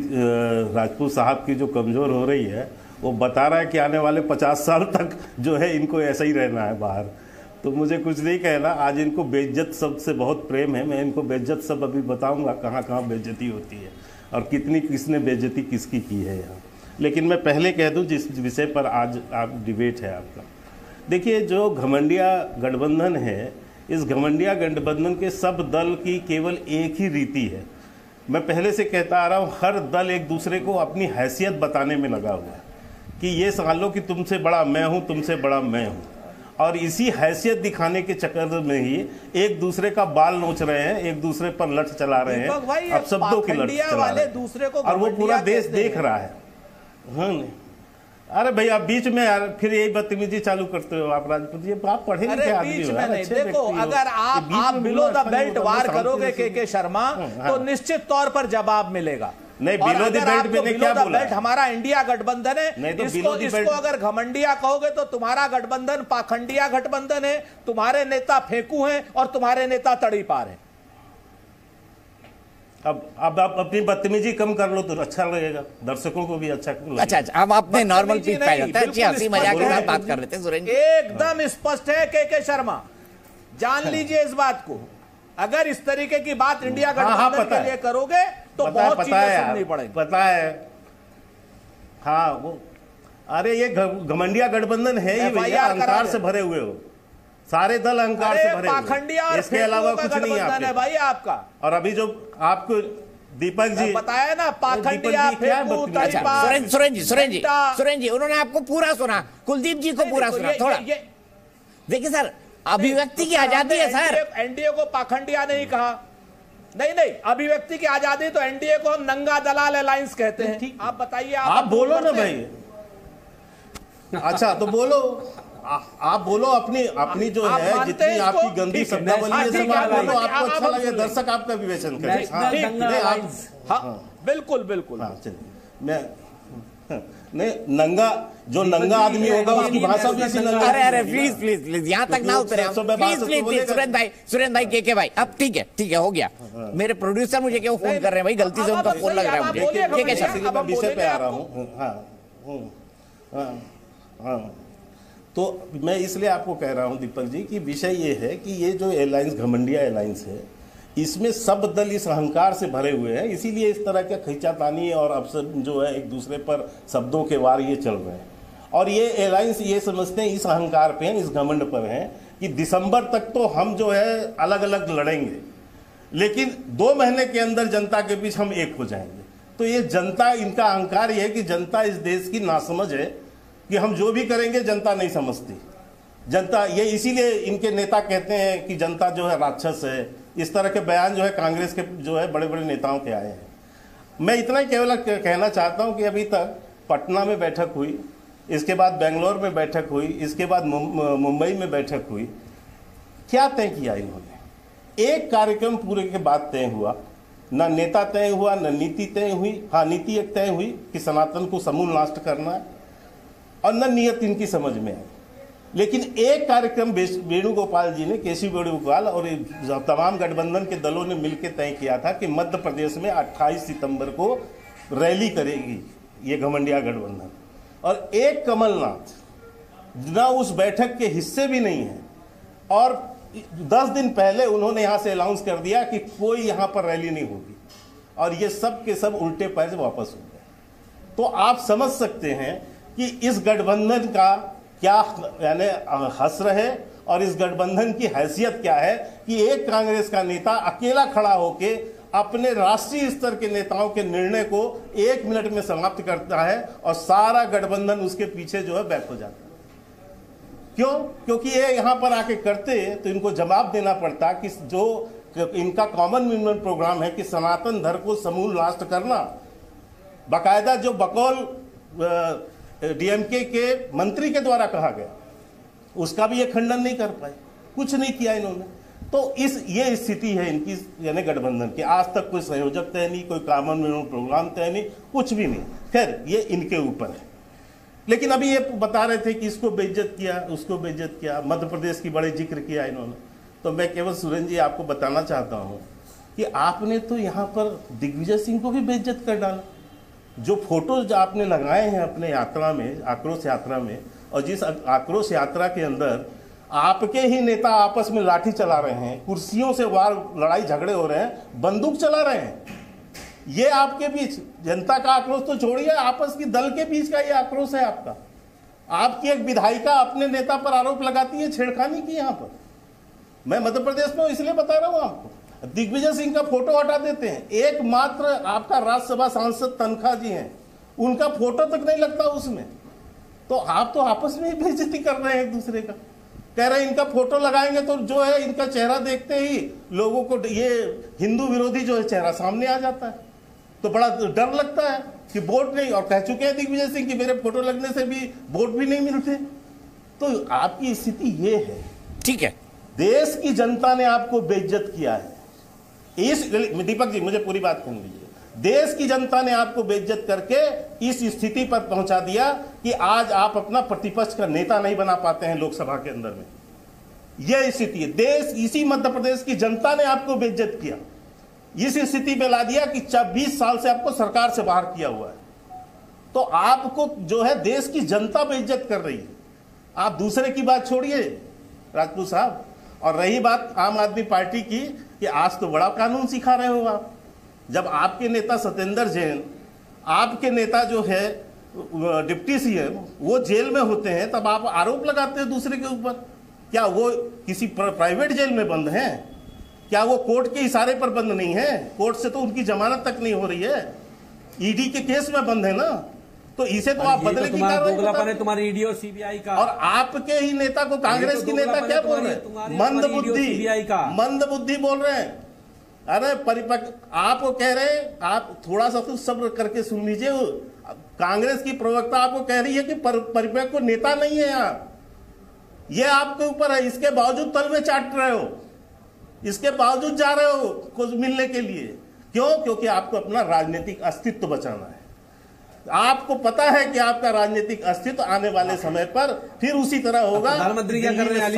Speaker 15: राजपूत साहब की जो कमजोर हो रही है, वो बता रहा है कि आने वाले 50 साल तक जो है इनको ऐसा ही रहना है बाहर। तो मुझे कुछ नहीं कहना। आज इनको बेइज्जत शब्द से बहुत प्रेम है। मैं इनको बेइज्जत शब्द अभी बताऊंगा कहाँ कहाँ बेइज्जती होती है और किसने बेइज्जती किसकी की है यहाँ। लेकिन मैं पहले कह दूं जिस विषय पर आज आप डिबेट है आपका, देखिए जो घमंडिया गठबंधन है, इस घमंडिया गठबंधन के सब दल की केवल एक ही रीति है। मैं पहले से कहता आ रहा हूँ, हर दल एक दूसरे को अपनी हैसियत बताने में लगा हुआ है कि ये सालों कि तुमसे बड़ा मैं हूँ, तुमसे बड़ा मैं हूँ, और इसी हैसियत दिखाने के चक्कर में ही एक दूसरे का बाल नोच रहे हैं, एक दूसरे पर लठ चला रहे हैं, अब शब्दों की लठ चला रहे हैं और वो पूरा देश देख रहा है। हाँ नहीं, अरे भैया आप बीच में यार फिर यही बदतमीजी चालू करते हो आप राजपूत जी। आप पढ़े लिखे आदमी हो यार, अच्छे
Speaker 14: देखो अगर आप बिलो द बेल्ट वार करोगे के शर्मा तो निश्चित तौर पर जवाब मिलेगा।
Speaker 15: नहीं, बिलो द बेल्ट मैंने क्या बोला?
Speaker 14: हमारा इंडिया गठबंधन है,
Speaker 15: नहीं तो
Speaker 14: इसको अगर घमंडिया कहोगे तो तुम्हारा गठबंधन पाखंडिया गठबंधन है, तुम्हारे नेता फेंकू हैं और तुम्हारे नेता तड़ी पार है।
Speaker 15: अब आप अपनी बदतमीजी कम कर लो तो अच्छा लगेगा, दर्शकों को भी अच्छा लगेगा।
Speaker 1: अच्छा अब आपने नॉर्मल पीस पाया जाता है, अच्छी हंसी मजाक के साथ बात कर रहे थे सुरेंद्र।
Speaker 14: एकदम स्पष्ट है के शर्मा, जान लीजिए इस बात को। अगर इस तरीके की बात इंडिया गठबंधन के लिए करोगे तो बहुत चीजें सुननी पड़ेगी।
Speaker 15: पता है, हाँ वो, अरे ये घमंडिया गठबंधन है ही भैया, अहंकार से भरे हुए हो, सारे दल अहंकार से भरे हुए, इसके अलावा कुछ नहीं है
Speaker 14: भाई आपका।
Speaker 15: और अभी जो आपको दीपक जी
Speaker 14: बताया ना पाखंडिया
Speaker 1: सुरेंद्र जी उन्होंने आपको पूरा सुना, कुलदीप जी को पूरा सुना थोड़ा। देखिए सर, अभिव्यक्ति की आजादी है सर।
Speaker 14: एनडीए को पाखंडिया नहीं कहा, नहीं अभिव्यक्ति की आजादी तो एनडीए को हम नंगा दलाल अलायंस कहते हैं। आप बताइए,
Speaker 15: आप बोलो ना भाई। अच्छा तो बोलो, आप बोलो अपनी जो है जितनी आपकी गंदी शब्दावली है सब आप बोलो, आपको अच्छा लगे, दर्शक आपका विवेचन करें।
Speaker 14: बिल्कुल
Speaker 15: चलिए मैं नहीं, नंगा जो नंगा आदमी होगा उसकी भाषा भी ऐसी नंगा।
Speaker 1: अरे प्लीज यहाँ तक ना उतरे हम। प्लीज सुरेंद्र भाई के भाई, अब ठीक है हो गया। मेरे प्रोड्यूसर मुझे क्यों फोन कर रहे हैं भाई, गलती से उनका फोन लग रहा है मुझे। ठीक है सर,
Speaker 15: मैं विषय पे आ रहा हूँ। हाँ, तो मैं इसलिए आपको कह रहा हूँ दीपक जी कि विषय ये है कि ये जो एयरलाइंस घमंडिया एयरलाइंस है, इसमें सब दल इस अहंकार से भरे हुए हैं, इसीलिए इस तरह का खींचातानी और अवसर जो है एक दूसरे पर शब्दों के वार ये चल रहे हैं। और ये एयरलाइंस ये समझते हैं, इस अहंकार पे हैं, इस घमंड पर हैं कि दिसंबर तक तो हम जो है अलग अलग लड़ेंगे, लेकिन 2 महीने के अंदर जनता के बीच हम एक हो जाएंगे। तो ये जनता, इनका अहंकार ये है कि जनता इस देश की नासमझ है कि हम जो भी करेंगे जनता नहीं समझती। जनता ये इसीलिए इनके नेता कहते हैं कि जनता जो है राक्षस है। इस तरह के बयान जो है कांग्रेस के जो है बड़े बड़े नेताओं के आए हैं। मैं इतना ही केवल कहना चाहता हूं कि अभी तक पटना में बैठक हुई, इसके बाद बेंगलोर में बैठक हुई, इसके बाद मुंबई में बैठक हुई। क्या तय किया इन्होंने? एक कार्यक्रम पूरे के बाद तय हुआ, न नेता तय हुआ, न नीति तय हुई। हाँ, नीति एक तय हुई कि सनातन को समूल नष्ट करना है, और न नियत इनकी समझ में आई। लेकिन एक कार्यक्रम वेणुगोपाल जी ने, केसी वेणुगोपाल और तमाम गठबंधन के दलों ने मिलकर तय किया था कि मध्य प्रदेश में 28 सितंबर को रैली करेगी ये घमंडिया गठबंधन। और एक कमलनाथ ना उस बैठक के हिस्से भी नहीं है, और 10 दिन पहले उन्होंने यहां से अनाउंस कर दिया कि कोई यहां पर रैली नहीं होगी, और ये सब के सब उल्टे पैर से वापस हो गए। तो आप समझ सकते हैं कि इस गठबंधन का क्या यानी हस्र है, और इस गठबंधन की हैसियत क्या है कि एक कांग्रेस का नेता अकेला खड़ा होके अपने राष्ट्रीय स्तर के नेताओं के निर्णय को 1 मिनट में समाप्त करता है, और सारा गठबंधन उसके पीछे जो है बैक हो जाता है। क्यों? क्योंकि ये यहां पर आके करते तो इनको जवाब देना पड़ता कि जो इनका कॉमन मिनिमम प्रोग्राम है कि सनातन धर्म को समूल नष्ट करना, बाकायदा जो बकौल डीएमके के मंत्री के द्वारा कहा गया, उसका भी ये खंडन नहीं कर पाए, कुछ नहीं किया इन्होंने। तो ये स्थिति है इनकी, यानी गठबंधन की। आज तक कोई संयोजक तय नहीं, कोई कॉमन मिनिमम प्रोग्राम तय नहीं, कुछ भी नहीं। खैर, ये इनके ऊपर है। लेकिन अभी ये बता रहे थे कि इसको बेइज्जत किया, उसको बेइज्जत किया, मध्य प्रदेश की बड़े जिक्र किया इन्होंने। तो मैं केवल सुरेंद्र जी आपको बताना चाहता हूँ कि आपने तो यहाँ पर दिग्विजय सिंह को भी बेइज्जत कर डाला। जो फोटोज आपने लगाए हैं अपने यात्रा में, आक्रोश यात्रा में, और जिस आक्रोश यात्रा के अंदर आपके ही नेता आपस में लाठी चला रहे हैं, कुर्सियों से वार लड़ाई झगड़े हो रहे हैं, बंदूक चला रहे हैं, ये आपके बीच जनता का आक्रोश तो छोड़िए, आपस की दल के बीच का ये आक्रोश है आपका। आपकी एक विधायिका अपने नेता पर आरोप लगाती है छेड़खानी की। यहाँ पर मैं मध्य प्रदेश में इसलिए बता रहा हूं आपको, दिग्विजय सिंह का फोटो हटा देते हैं, एकमात्र आपका राज्यसभा सांसद तनखा जी हैं, उनका फोटो तक नहीं लगता उसमें। तो आप तो आपस में ही बेइज्जती कर रहे हैं एक दूसरे का। कह रहे हैं इनका फोटो लगाएंगे तो जो है इनका चेहरा देखते ही लोगों को ये हिंदू विरोधी जो है चेहरा सामने आ जाता है, तो बड़ा डर लगता है कि वोट नहीं। और कह चुके हैं दिग्विजय सिंह कि मेरे फोटो लगने से भी वोट भी नहीं मिलते। तो आपकी स्थिति ये है।
Speaker 1: ठीक है,
Speaker 15: देश की जनता ने आपको बेइज्जत किया है। दीपक जी मुझे पूरी बात करने दीजिए। देश की जनता ने आपको बेइज्जत करके इस स्थिति पर पहुंचा दिया कि आज आप अपना प्रतिपक्ष का नेता नहीं बना पाते हैं लोकसभा के अंदर में। यह स्थिति है। देश, इसी मध्य प्रदेश की जनता ने आपको बेइज्जत किया, इस स्थिति में ला दिया कि 20 साल से आपको सरकार से बाहर किया हुआ है। तो आपको जो है देश की जनता बेइज्जत कर रही है। आप दूसरे की बात छोड़िए राजपूत साहब। और रही बात आम आदमी पार्टी की कि आज तो बड़ा कानून सिखा रहे हो आप। जब आपके नेता सत्येंद्र जैन, आपके नेता जो है डिप्टी सीएम, वो जेल में होते हैं, तब आप आरोप लगाते हैं दूसरे के ऊपर। क्या वो किसी प्राइवेट जेल में बंद हैं? क्या वो कोर्ट के इशारे पर बंद नहीं है? कोर्ट से तो उनकी जमानत तक नहीं हो रही है, ईडी के केस में बंद है ना। तो इसे तो आप बदले की
Speaker 13: कार्रवाई, तुम्हारे ईडी और सीबीआई का।
Speaker 15: और आपके ही नेता को कांग्रेस की नेता क्या बोल रहे हैं? मंद बुद्धि बोल रहे हैं। अरे परिपक्व आपको कह रहे हैं, आप थोड़ा सा तो सब्र करके सुन लीजिए। कांग्रेस की प्रवक्ता आपको कह रही है कि परिपक्व नेता नहीं है यहाँ, ये आपके ऊपर है। इसके बावजूद तल में चाट रहे हो, इसके बावजूद जा रहे हो कुछ मिलने के लिए। क्यों? क्योंकि आपको अपना राजनीतिक अस्तित्व बचाना है। आपको पता है कि आपका राजनीतिक अस्तित्व आने वाले समय पर फिर उसी तरह होगा।
Speaker 13: प्रधानमंत्री क्या कर रहे हैं?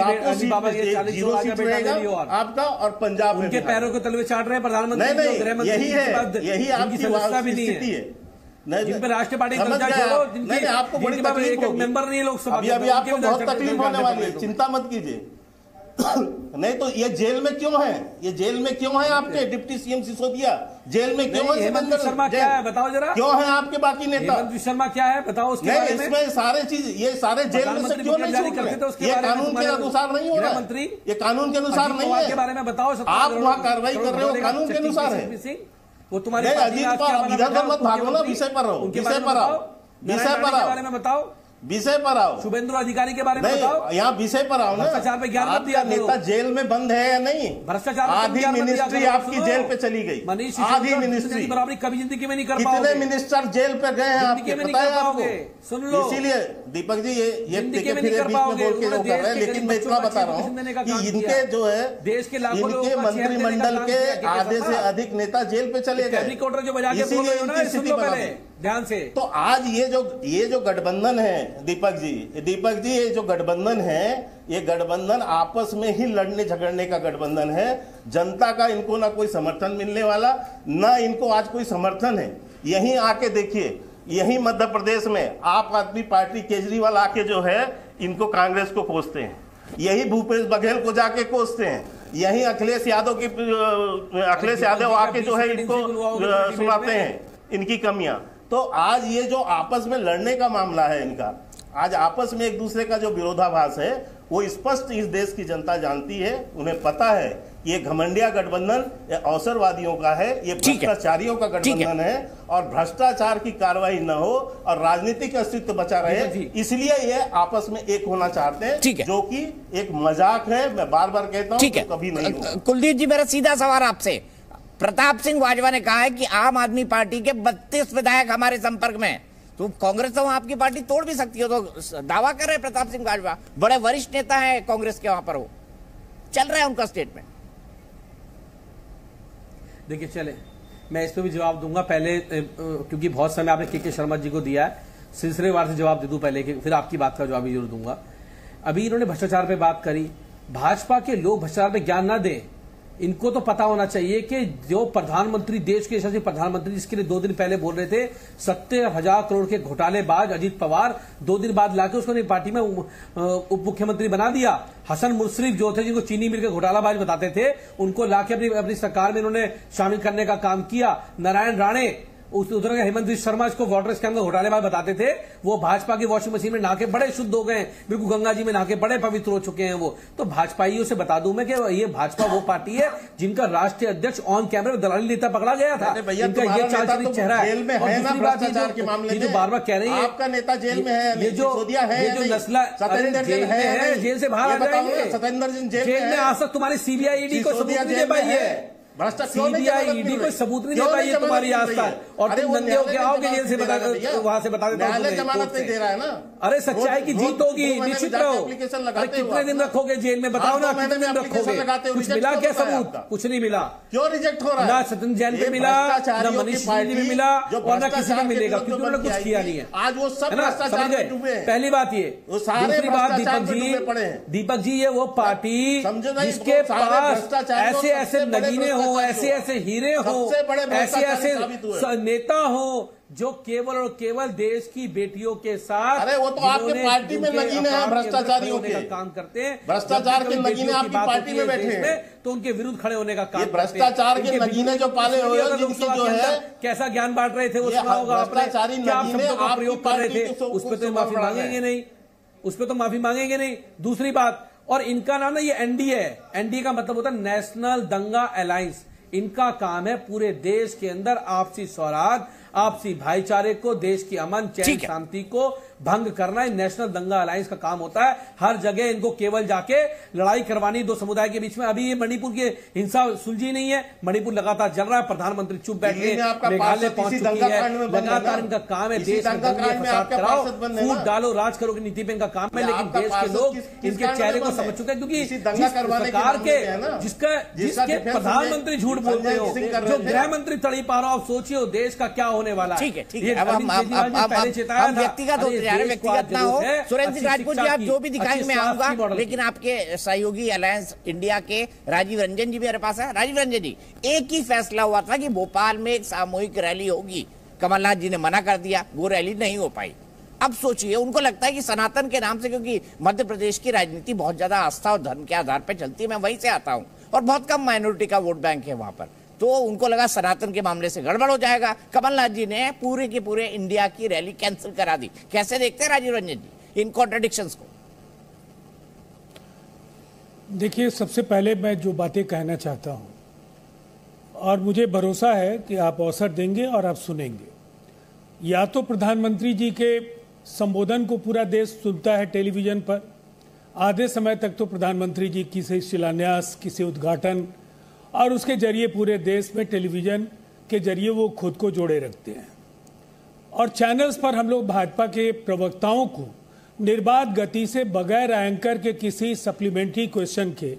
Speaker 15: जीरो सीट रहेगा आपका, और पंजाब में
Speaker 13: उनके पैरों के तलवे चाट रहे हैं प्रधानमंत्री।
Speaker 15: नहीं, यही है, यही आपकी स्थिति है।
Speaker 13: जिन पे राष्ट्रीय पार्टी आपको
Speaker 15: बड़ी तकलीफ होगी,
Speaker 13: मेंबर नहीं लोकसभा,
Speaker 15: अभी आपको बहुत तकलीफ होने वाली है, चिंता मत कीजिए। नहीं तो ये जेल में क्यों है? ये जेल में क्यों है आपके डिप्टी सीएम सिसोदिया? जेल में क्यों है?
Speaker 13: हेमंत शर्मा क्या है बताओ जरा,
Speaker 15: क्यों है आपके बाकी नेता?
Speaker 13: हेमंत शर्मा क्या है बताओ उसके बारे में।
Speaker 15: इसमें सारे चीज, ये सारे जेल में से क्यों नहीं छूट रहे? ये कानून के अनुसार नहीं हो रहा है, ये कानून के अनुसार नहीं है।
Speaker 13: के बारे में बताओ,
Speaker 15: आप वहाँ कार्रवाई कर रहे हो, कानून के अनुसार है।
Speaker 13: वो तुम्हारे
Speaker 15: इधर मत भागो ना, विषय पर आओ, विषय पर आओ, विषय पर आओ,
Speaker 13: बारे में बताओ,
Speaker 15: विषय पर आओ।
Speaker 13: शुभेंदु अधिकारी के बारे में बताओ।
Speaker 15: यहाँ विषय पर आओ ना।
Speaker 13: भ्रष्टाचार पे ज्ञान मत दिया।
Speaker 15: नेता जेल में बंद है या नहीं?
Speaker 13: भ्रष्टाचार
Speaker 15: आधी मिनिस्ट्री आपकी जेल पे चली गई, आधी मिनिस्ट्री
Speaker 13: बराबरी कभी जिंदगी में नहीं कर पाओगे।
Speaker 15: कितने मिनिस्टर जेल पे गए हैं आपके, पता है आपको?
Speaker 13: सुन लो,
Speaker 15: इसीलिए दीपक जी ये फिर बीच में बोल के वो कर रहे हैं, लेकिन मैं इतना बता रहा हूँ कि इनके जो है
Speaker 13: देश के
Speaker 15: इनके मंत्रिमंडल के आधे से अधिक नेता जेल पे चले गए,
Speaker 13: इसीलिए इनकी स्थिति बना ध्यान से।
Speaker 15: तो आज ये जो गठबंधन है दीपक जी, ये जो गठबंधन है, ये गठबंधन आपस में ही लड़ने झगड़ने का गठबंधन है। जनता का इनको ना कोई समर्थन मिलने वाला, ना इनको आज कोई समर्थन है। यहीं आके देखिए, यही मध्य प्रदेश में आप आदमी पार्टी केजरीवाल आके जो है इनको कांग्रेस को कोसते हैं, यही भूपेश बघेल को जाके कोसते हैं, यही अखिलेश यादव आके जो है इनको सुनाते हैं इनकी कमियां। तो आज ये जो आपस में लड़ने का मामला है इनका, आज आपस में एक दूसरे का जो विरोधाभास है, वो स्पष्ट इस देश की जनता जानती है। उन्हें पता है ये घमंडिया गठबंधन अवसरवादियों का है, ये भ्रष्टाचारियों का गठबंधन है, और भ्रष्टाचार की कार्रवाई न हो और राजनीतिक अस्तित्व बचा रहे, इसलिए ये आपस में एक होना चाहते हैं, जो कि एक मजाक है। मैं बार बार कहता हूँ, तो कभी नहीं होगा।
Speaker 1: कुलदीप जी, मेरा सीधा सवाल आपसे, प्रताप सिंह बाजवा ने कहा है कि आम आदमी पार्टी के 32 विधायक हमारे संपर्क में, तो कांग्रेस तो आपकी पार्टी तोड़ भी सकती हो, तो दावा कर रहे हैं प्रताप सिंह बाजवा, बड़े वरिष्ठ नेता हैं कांग्रेस के, वहां पर वो चल रहा है उनका स्टेटमेंट।
Speaker 13: देखिए चले, मैं इस पर भी जवाब दूंगा पहले, क्योंकि बहुत समय आपने के शर्मा जी को दिया है, सिलसिलेवार से जवाब दे दूं पहले, फिर आपकी बात का जवाब भी जरूर दूंगा। अभी इन्होंने भ्रष्टाचार पे बात करी, भाजपा के लोग भ्रष्टाचार पे ज्ञान ना दें, इनको तो पता होना चाहिए कि जो प्रधानमंत्री, देश के यशस्वी प्रधानमंत्री जिसके लिए 2 दिन पहले बोल रहे थे, 70,000 करोड़ के घोटालेबाज अजीत पवार, 2 दिन बाद लाके उसको अपनी पार्टी में उप मुख्यमंत्री बना दिया। हसन मुश्रीफ जो थे, जिनको चीनी मिल के घोटालाबाज बताते थे, उनको लाके अपनी सरकार में इन्होंने शामिल करने का काम किया। नारायण राणे, उधर हेमंत शर्मा, इसको वाटर स्कैम का घोटालेबाज बताते थे, वो भाजपा की वॉशिंग मशीन में नहाके बड़े शुद्ध हो गए, बिल्कुल गंगा जी में नहाके बड़े पवित्र हो चुके हैं वो। तो भाजपाइयों से बता दूं मैं कि ये भाजपा वो पार्टी है जिनका राष्ट्रीय अध्यक्ष ऑन कैमरा दलाली नेता पकड़ा गया था। इनका ये चालचलित चेहरा है। और दूसरी बात, ये जो बार बार कह रही है
Speaker 15: आपका नेता जेल में है,
Speaker 13: ये जो नस्ला जेल से बाहर आ जाएंगे,
Speaker 15: सतेंद्र सिंह
Speaker 13: जेल में आ सकते, तुम्हारी सीबीआई ईडी को सबूत नहीं दे पाई है, सीबीआई ईडी को सबूत नहीं दे पाई है तुम्हारी आस्था, और तुम नंगे होके आओगे जेल से, वहां से बता देता हूं,
Speaker 15: जमानत नहीं दे रहा है ना।
Speaker 13: अरे सच्चाई की जीत होगी, निश्चित रहो। अरे कितने दिन रखोगे जेल में, बताओ ना, कितने दिन रखोगे? कुछ मिला क्या सबूत? कुछ नहीं मिला।
Speaker 15: क्यों रिजेक्ट हो रहा है?
Speaker 13: ना सत्येंद्र जैन पे मिला, ना मनीष सिंह पे मिला, और ना किसी को मिलेगा, क्योंकि उन्होंने कुछ किया नहीं है।
Speaker 15: आज वो सब भ्रष्टाचार में डूबे हैं।
Speaker 13: पहली बात ये, दूसरी बात दीपक जी, ये वो पार्टी जिसके पास ऐसे ऐसे नगीने हो, ऐसे ऐसे हीरे हो, ऐसे ऐसे नेता हो जो केवल और केवल देश की बेटियों के साथ,
Speaker 15: अरे वो तो आपके पार्टी में नगीने हैं, भ्रष्टाचारियों के
Speaker 13: काम करते हैं,
Speaker 15: भ्रष्टाचार के नगीने आपकी पार्टी में बैठे हैं,
Speaker 13: तो उनके विरुद्ध खड़े होने का काम,
Speaker 15: भ्रष्टाचार के नगीने जो पाले हुए हैं, जिनकी जो है
Speaker 13: कैसा ज्ञान बांट रहे थे, वो सुना होगा आपने, क्या शब्दों का प्रयोग कर रहे थे, उस पर तो माफी मांगेंगे नहीं, उस पर तो माफी मांगेंगे नहीं। दूसरी बात, और इनका नाम ना ये एनडीए है, एनडीए का मतलब होता है नेशनल दंगा अलायंस। इनका काम है पूरे देश के अंदर आपसी सौहार्द, आपसी भाईचारे को, देश की अमन चैन शांति को भंग करना, नेशनल दंगा अलायंस का काम होता है। हर जगह इनको केवल जाके लड़ाई करवानी दो समुदाय के बीच में। अभी ये मणिपुर की हिंसा सुलझी नहीं है, मणिपुर लगातार चल रहा है, प्रधानमंत्री चुप बैठे, मेघालय पहुंच चुकी है, लगातार इनका काम है देश में दंगे फसाद कराओ, फूट डालो, राज करो की नीति पे इनका काम है। लेकिन देश के लोग इनके चेहरे को समझ चुके हैं, क्योंकि सरकार के जिसके प्रधानमंत्री झूठ बोलते हो, जो गृह मंत्री तड़ी पा रहा हो, आप सोचिए देश का क्या होने वाला है।
Speaker 1: ठीक है। अब हम व्यक्तिगत होते जा रहे हैं, व्यक्तिगत ना हो। सुरेंद्र सिंह राजपूत जी, आप जो भी दिखाएंगे मैं आऊंगा, लेकिन आपके सहयोगी अलायंस इंडिया के राजीव रंजन जी मेरे पास है। राजीव रंजन जी, एक ही फैसला हुआ था कि भोपाल में एक सामूहिक रैली होगी, कमलनाथ जी ने मना कर दिया, वो रैली नहीं हो पाई। अब सोचिए, उनको लगता है कि सनातन के नाम से, क्योंकि मध्य प्रदेश की राजनीति बहुत ज्यादा आस्था और धर्म के आधार पर चलती है, मैं वहीं से आता हूं और बहुत कम माइनॉरिटी का वोट बैंक है वहां पर, तो उनको लगा सनातन के मामले से गड़बड़ हो जाएगा। कमलनाथ जी ने पूरे के पूरे इंडिया की रैली कैंसिल करा दी। कैसे देखते हैं राजीव रंजन जी इन कॉन्ट्रडिक्शंस को?
Speaker 16: देखिए, सबसे पहले मैं जो बातें कहना चाहता हूं, और मुझे भरोसा है कि आप अवसर देंगे और आप सुनेंगे, या तो प्रधानमंत्री जी के संबोधन को पूरा देश सुनता है टेलीविजन पर, आधे समय तक तो प्रधानमंत्री जी किसी शिलान्यास, किसी उद्घाटन, और उसके जरिए पूरे देश में टेलीविजन के जरिए वो खुद को जोड़े रखते हैं, और चैनल्स पर हम लोग भाजपा के प्रवक्ताओं को निर्बाध गति से बगैर एंकर के किसी सप्लीमेंट्री क्वेश्चन के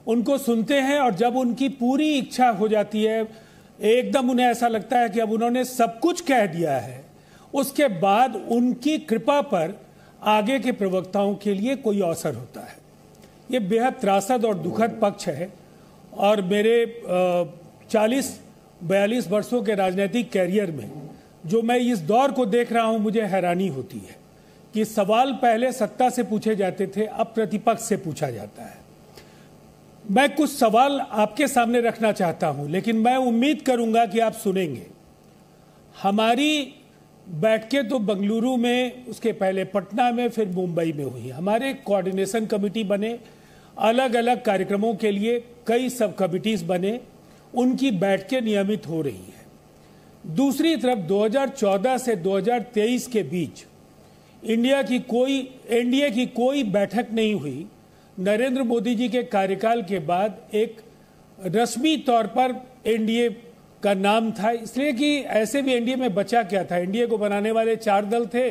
Speaker 16: उनको सुनते हैं, और जब उनकी पूरी इच्छा हो जाती है, एकदम उन्हें ऐसा लगता है कि अब उन्होंने सब कुछ कह दिया है, उसके बाद उनकी कृपा पर आगे के प्रवक्ताओं के लिए कोई अवसर होता है। ये बेहद त्रासद और दुखद पक्ष है, और मेरे 40-42 वर्षों के राजनीतिक कैरियर में जो मैं इस दौर को देख रहा हूं, मुझे हैरानी होती है कि सवाल पहले सत्ता से पूछे जाते थे, अब प्रतिपक्ष से पूछा जाता है। मैं कुछ सवाल आपके सामने रखना चाहता हूं, लेकिन मैं उम्मीद करूंगा कि आप सुनेंगे। हमारी बैठकें तो बेंगलुरु में, उसके पहले पटना में, फिर मुंबई में हुई। हमारे कोऑर्डिनेशन कमेटी बने, अलग अलग कार्यक्रमों के लिए कई सब कमिटीज बने, उनकी बैठकें नियमित हो रही हैं। दूसरी तरफ 2014 से 2023 के बीच एनडीए की कोई बैठक नहीं हुई। नरेंद्र मोदी जी के कार्यकाल के बाद एक रस्मी तौर पर एनडीए का नाम था, इसलिए कि ऐसे भी एनडीए में बचा क्या था। एनडीए को बनाने वाले 4 दल थे,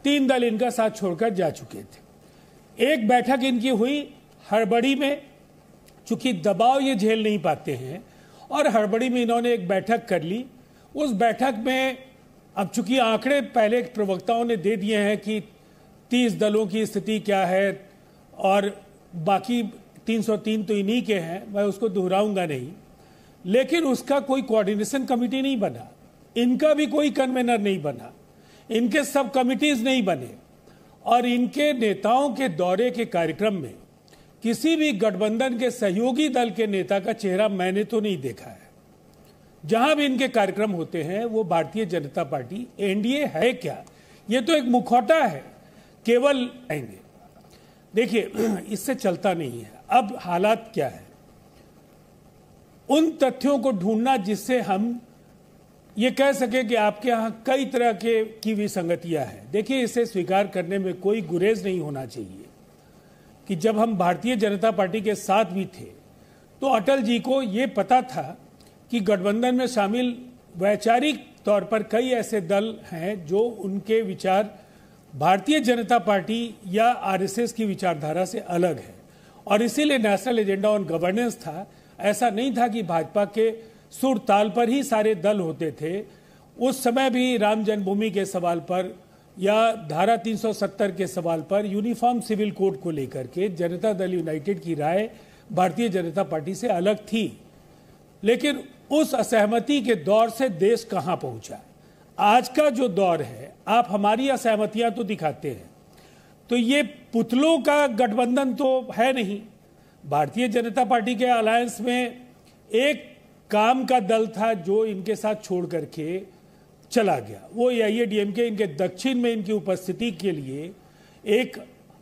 Speaker 16: 3 दल इनका साथ छोड़कर जा चुके थे। एक बैठक इनकी हुई हड़बड़ी में, चूंकि दबाव ये झेल नहीं पाते हैं, और हड़बड़ी में इन्होंने एक बैठक कर ली। उस बैठक में अब चूंकि आंकड़े पहले प्रवक्ताओं ने दे दिए हैं कि 30 दलों की स्थिति क्या है, और बाकी 303 तो इन्हीं के हैं, मैं उसको दोहराऊंगा नहीं, लेकिन उसका कोई कोऑर्डिनेशन कमेटी नहीं बना, इनका भी कोई कन्वेनर नहीं बना, इनके सब कमिटीज नहीं बने, और इनके नेताओं के दौरे के कार्यक्रम में किसी भी गठबंधन के सहयोगी दल के नेता का चेहरा मैंने तो नहीं देखा है। जहां भी इनके कार्यक्रम होते हैं वो भारतीय जनता पार्टी, एनडीए है क्या, ये तो एक मुखौटा है, केवल आएंगे। देखिए, इससे चलता नहीं है। अब हालात क्या है, उन तथ्यों को ढूंढना जिससे हम ये कह सके कि आपके यहाँ कई तरह की विसंगतियां हैं। देखिए, इसे स्वीकार करने में कोई गुरेज नहीं होना चाहिए कि जब हम भारतीय जनता पार्टी के साथ भी थे तो अटल जी को ये पता था कि गठबंधन में शामिल वैचारिक तौर पर कई ऐसे दल हैं जो उनके विचार भारतीय जनता पार्टी या आरएसएस की विचारधारा से अलग है, और इसीलिए नेशनल एजेंडा ऑन गवर्नेंस था। ऐसा नहीं था कि भाजपा के सुर ताल पर ही सारे दल होते थे। उस समय भी राम जन्मभूमि के सवाल पर या धारा 370 के सवाल पर, यूनिफॉर्म सिविल कोड को लेकर के जनता दल यूनाइटेड की राय भारतीय जनता पार्टी से अलग थी। लेकिन उस असहमति के दौर से देश कहां पहुंचा। आज का जो दौर है, आप हमारी असहमतियां तो दिखाते हैं, तो ये पुतलों का गठबंधन तो है नहीं। भारतीय जनता पार्टी के अलायंस में एक काम का दल था जो इनके साथ छोड़ करके चला गया, वो एआईएडीएमके। इनके दक्षिण में इनकी उपस्थिति के लिए एक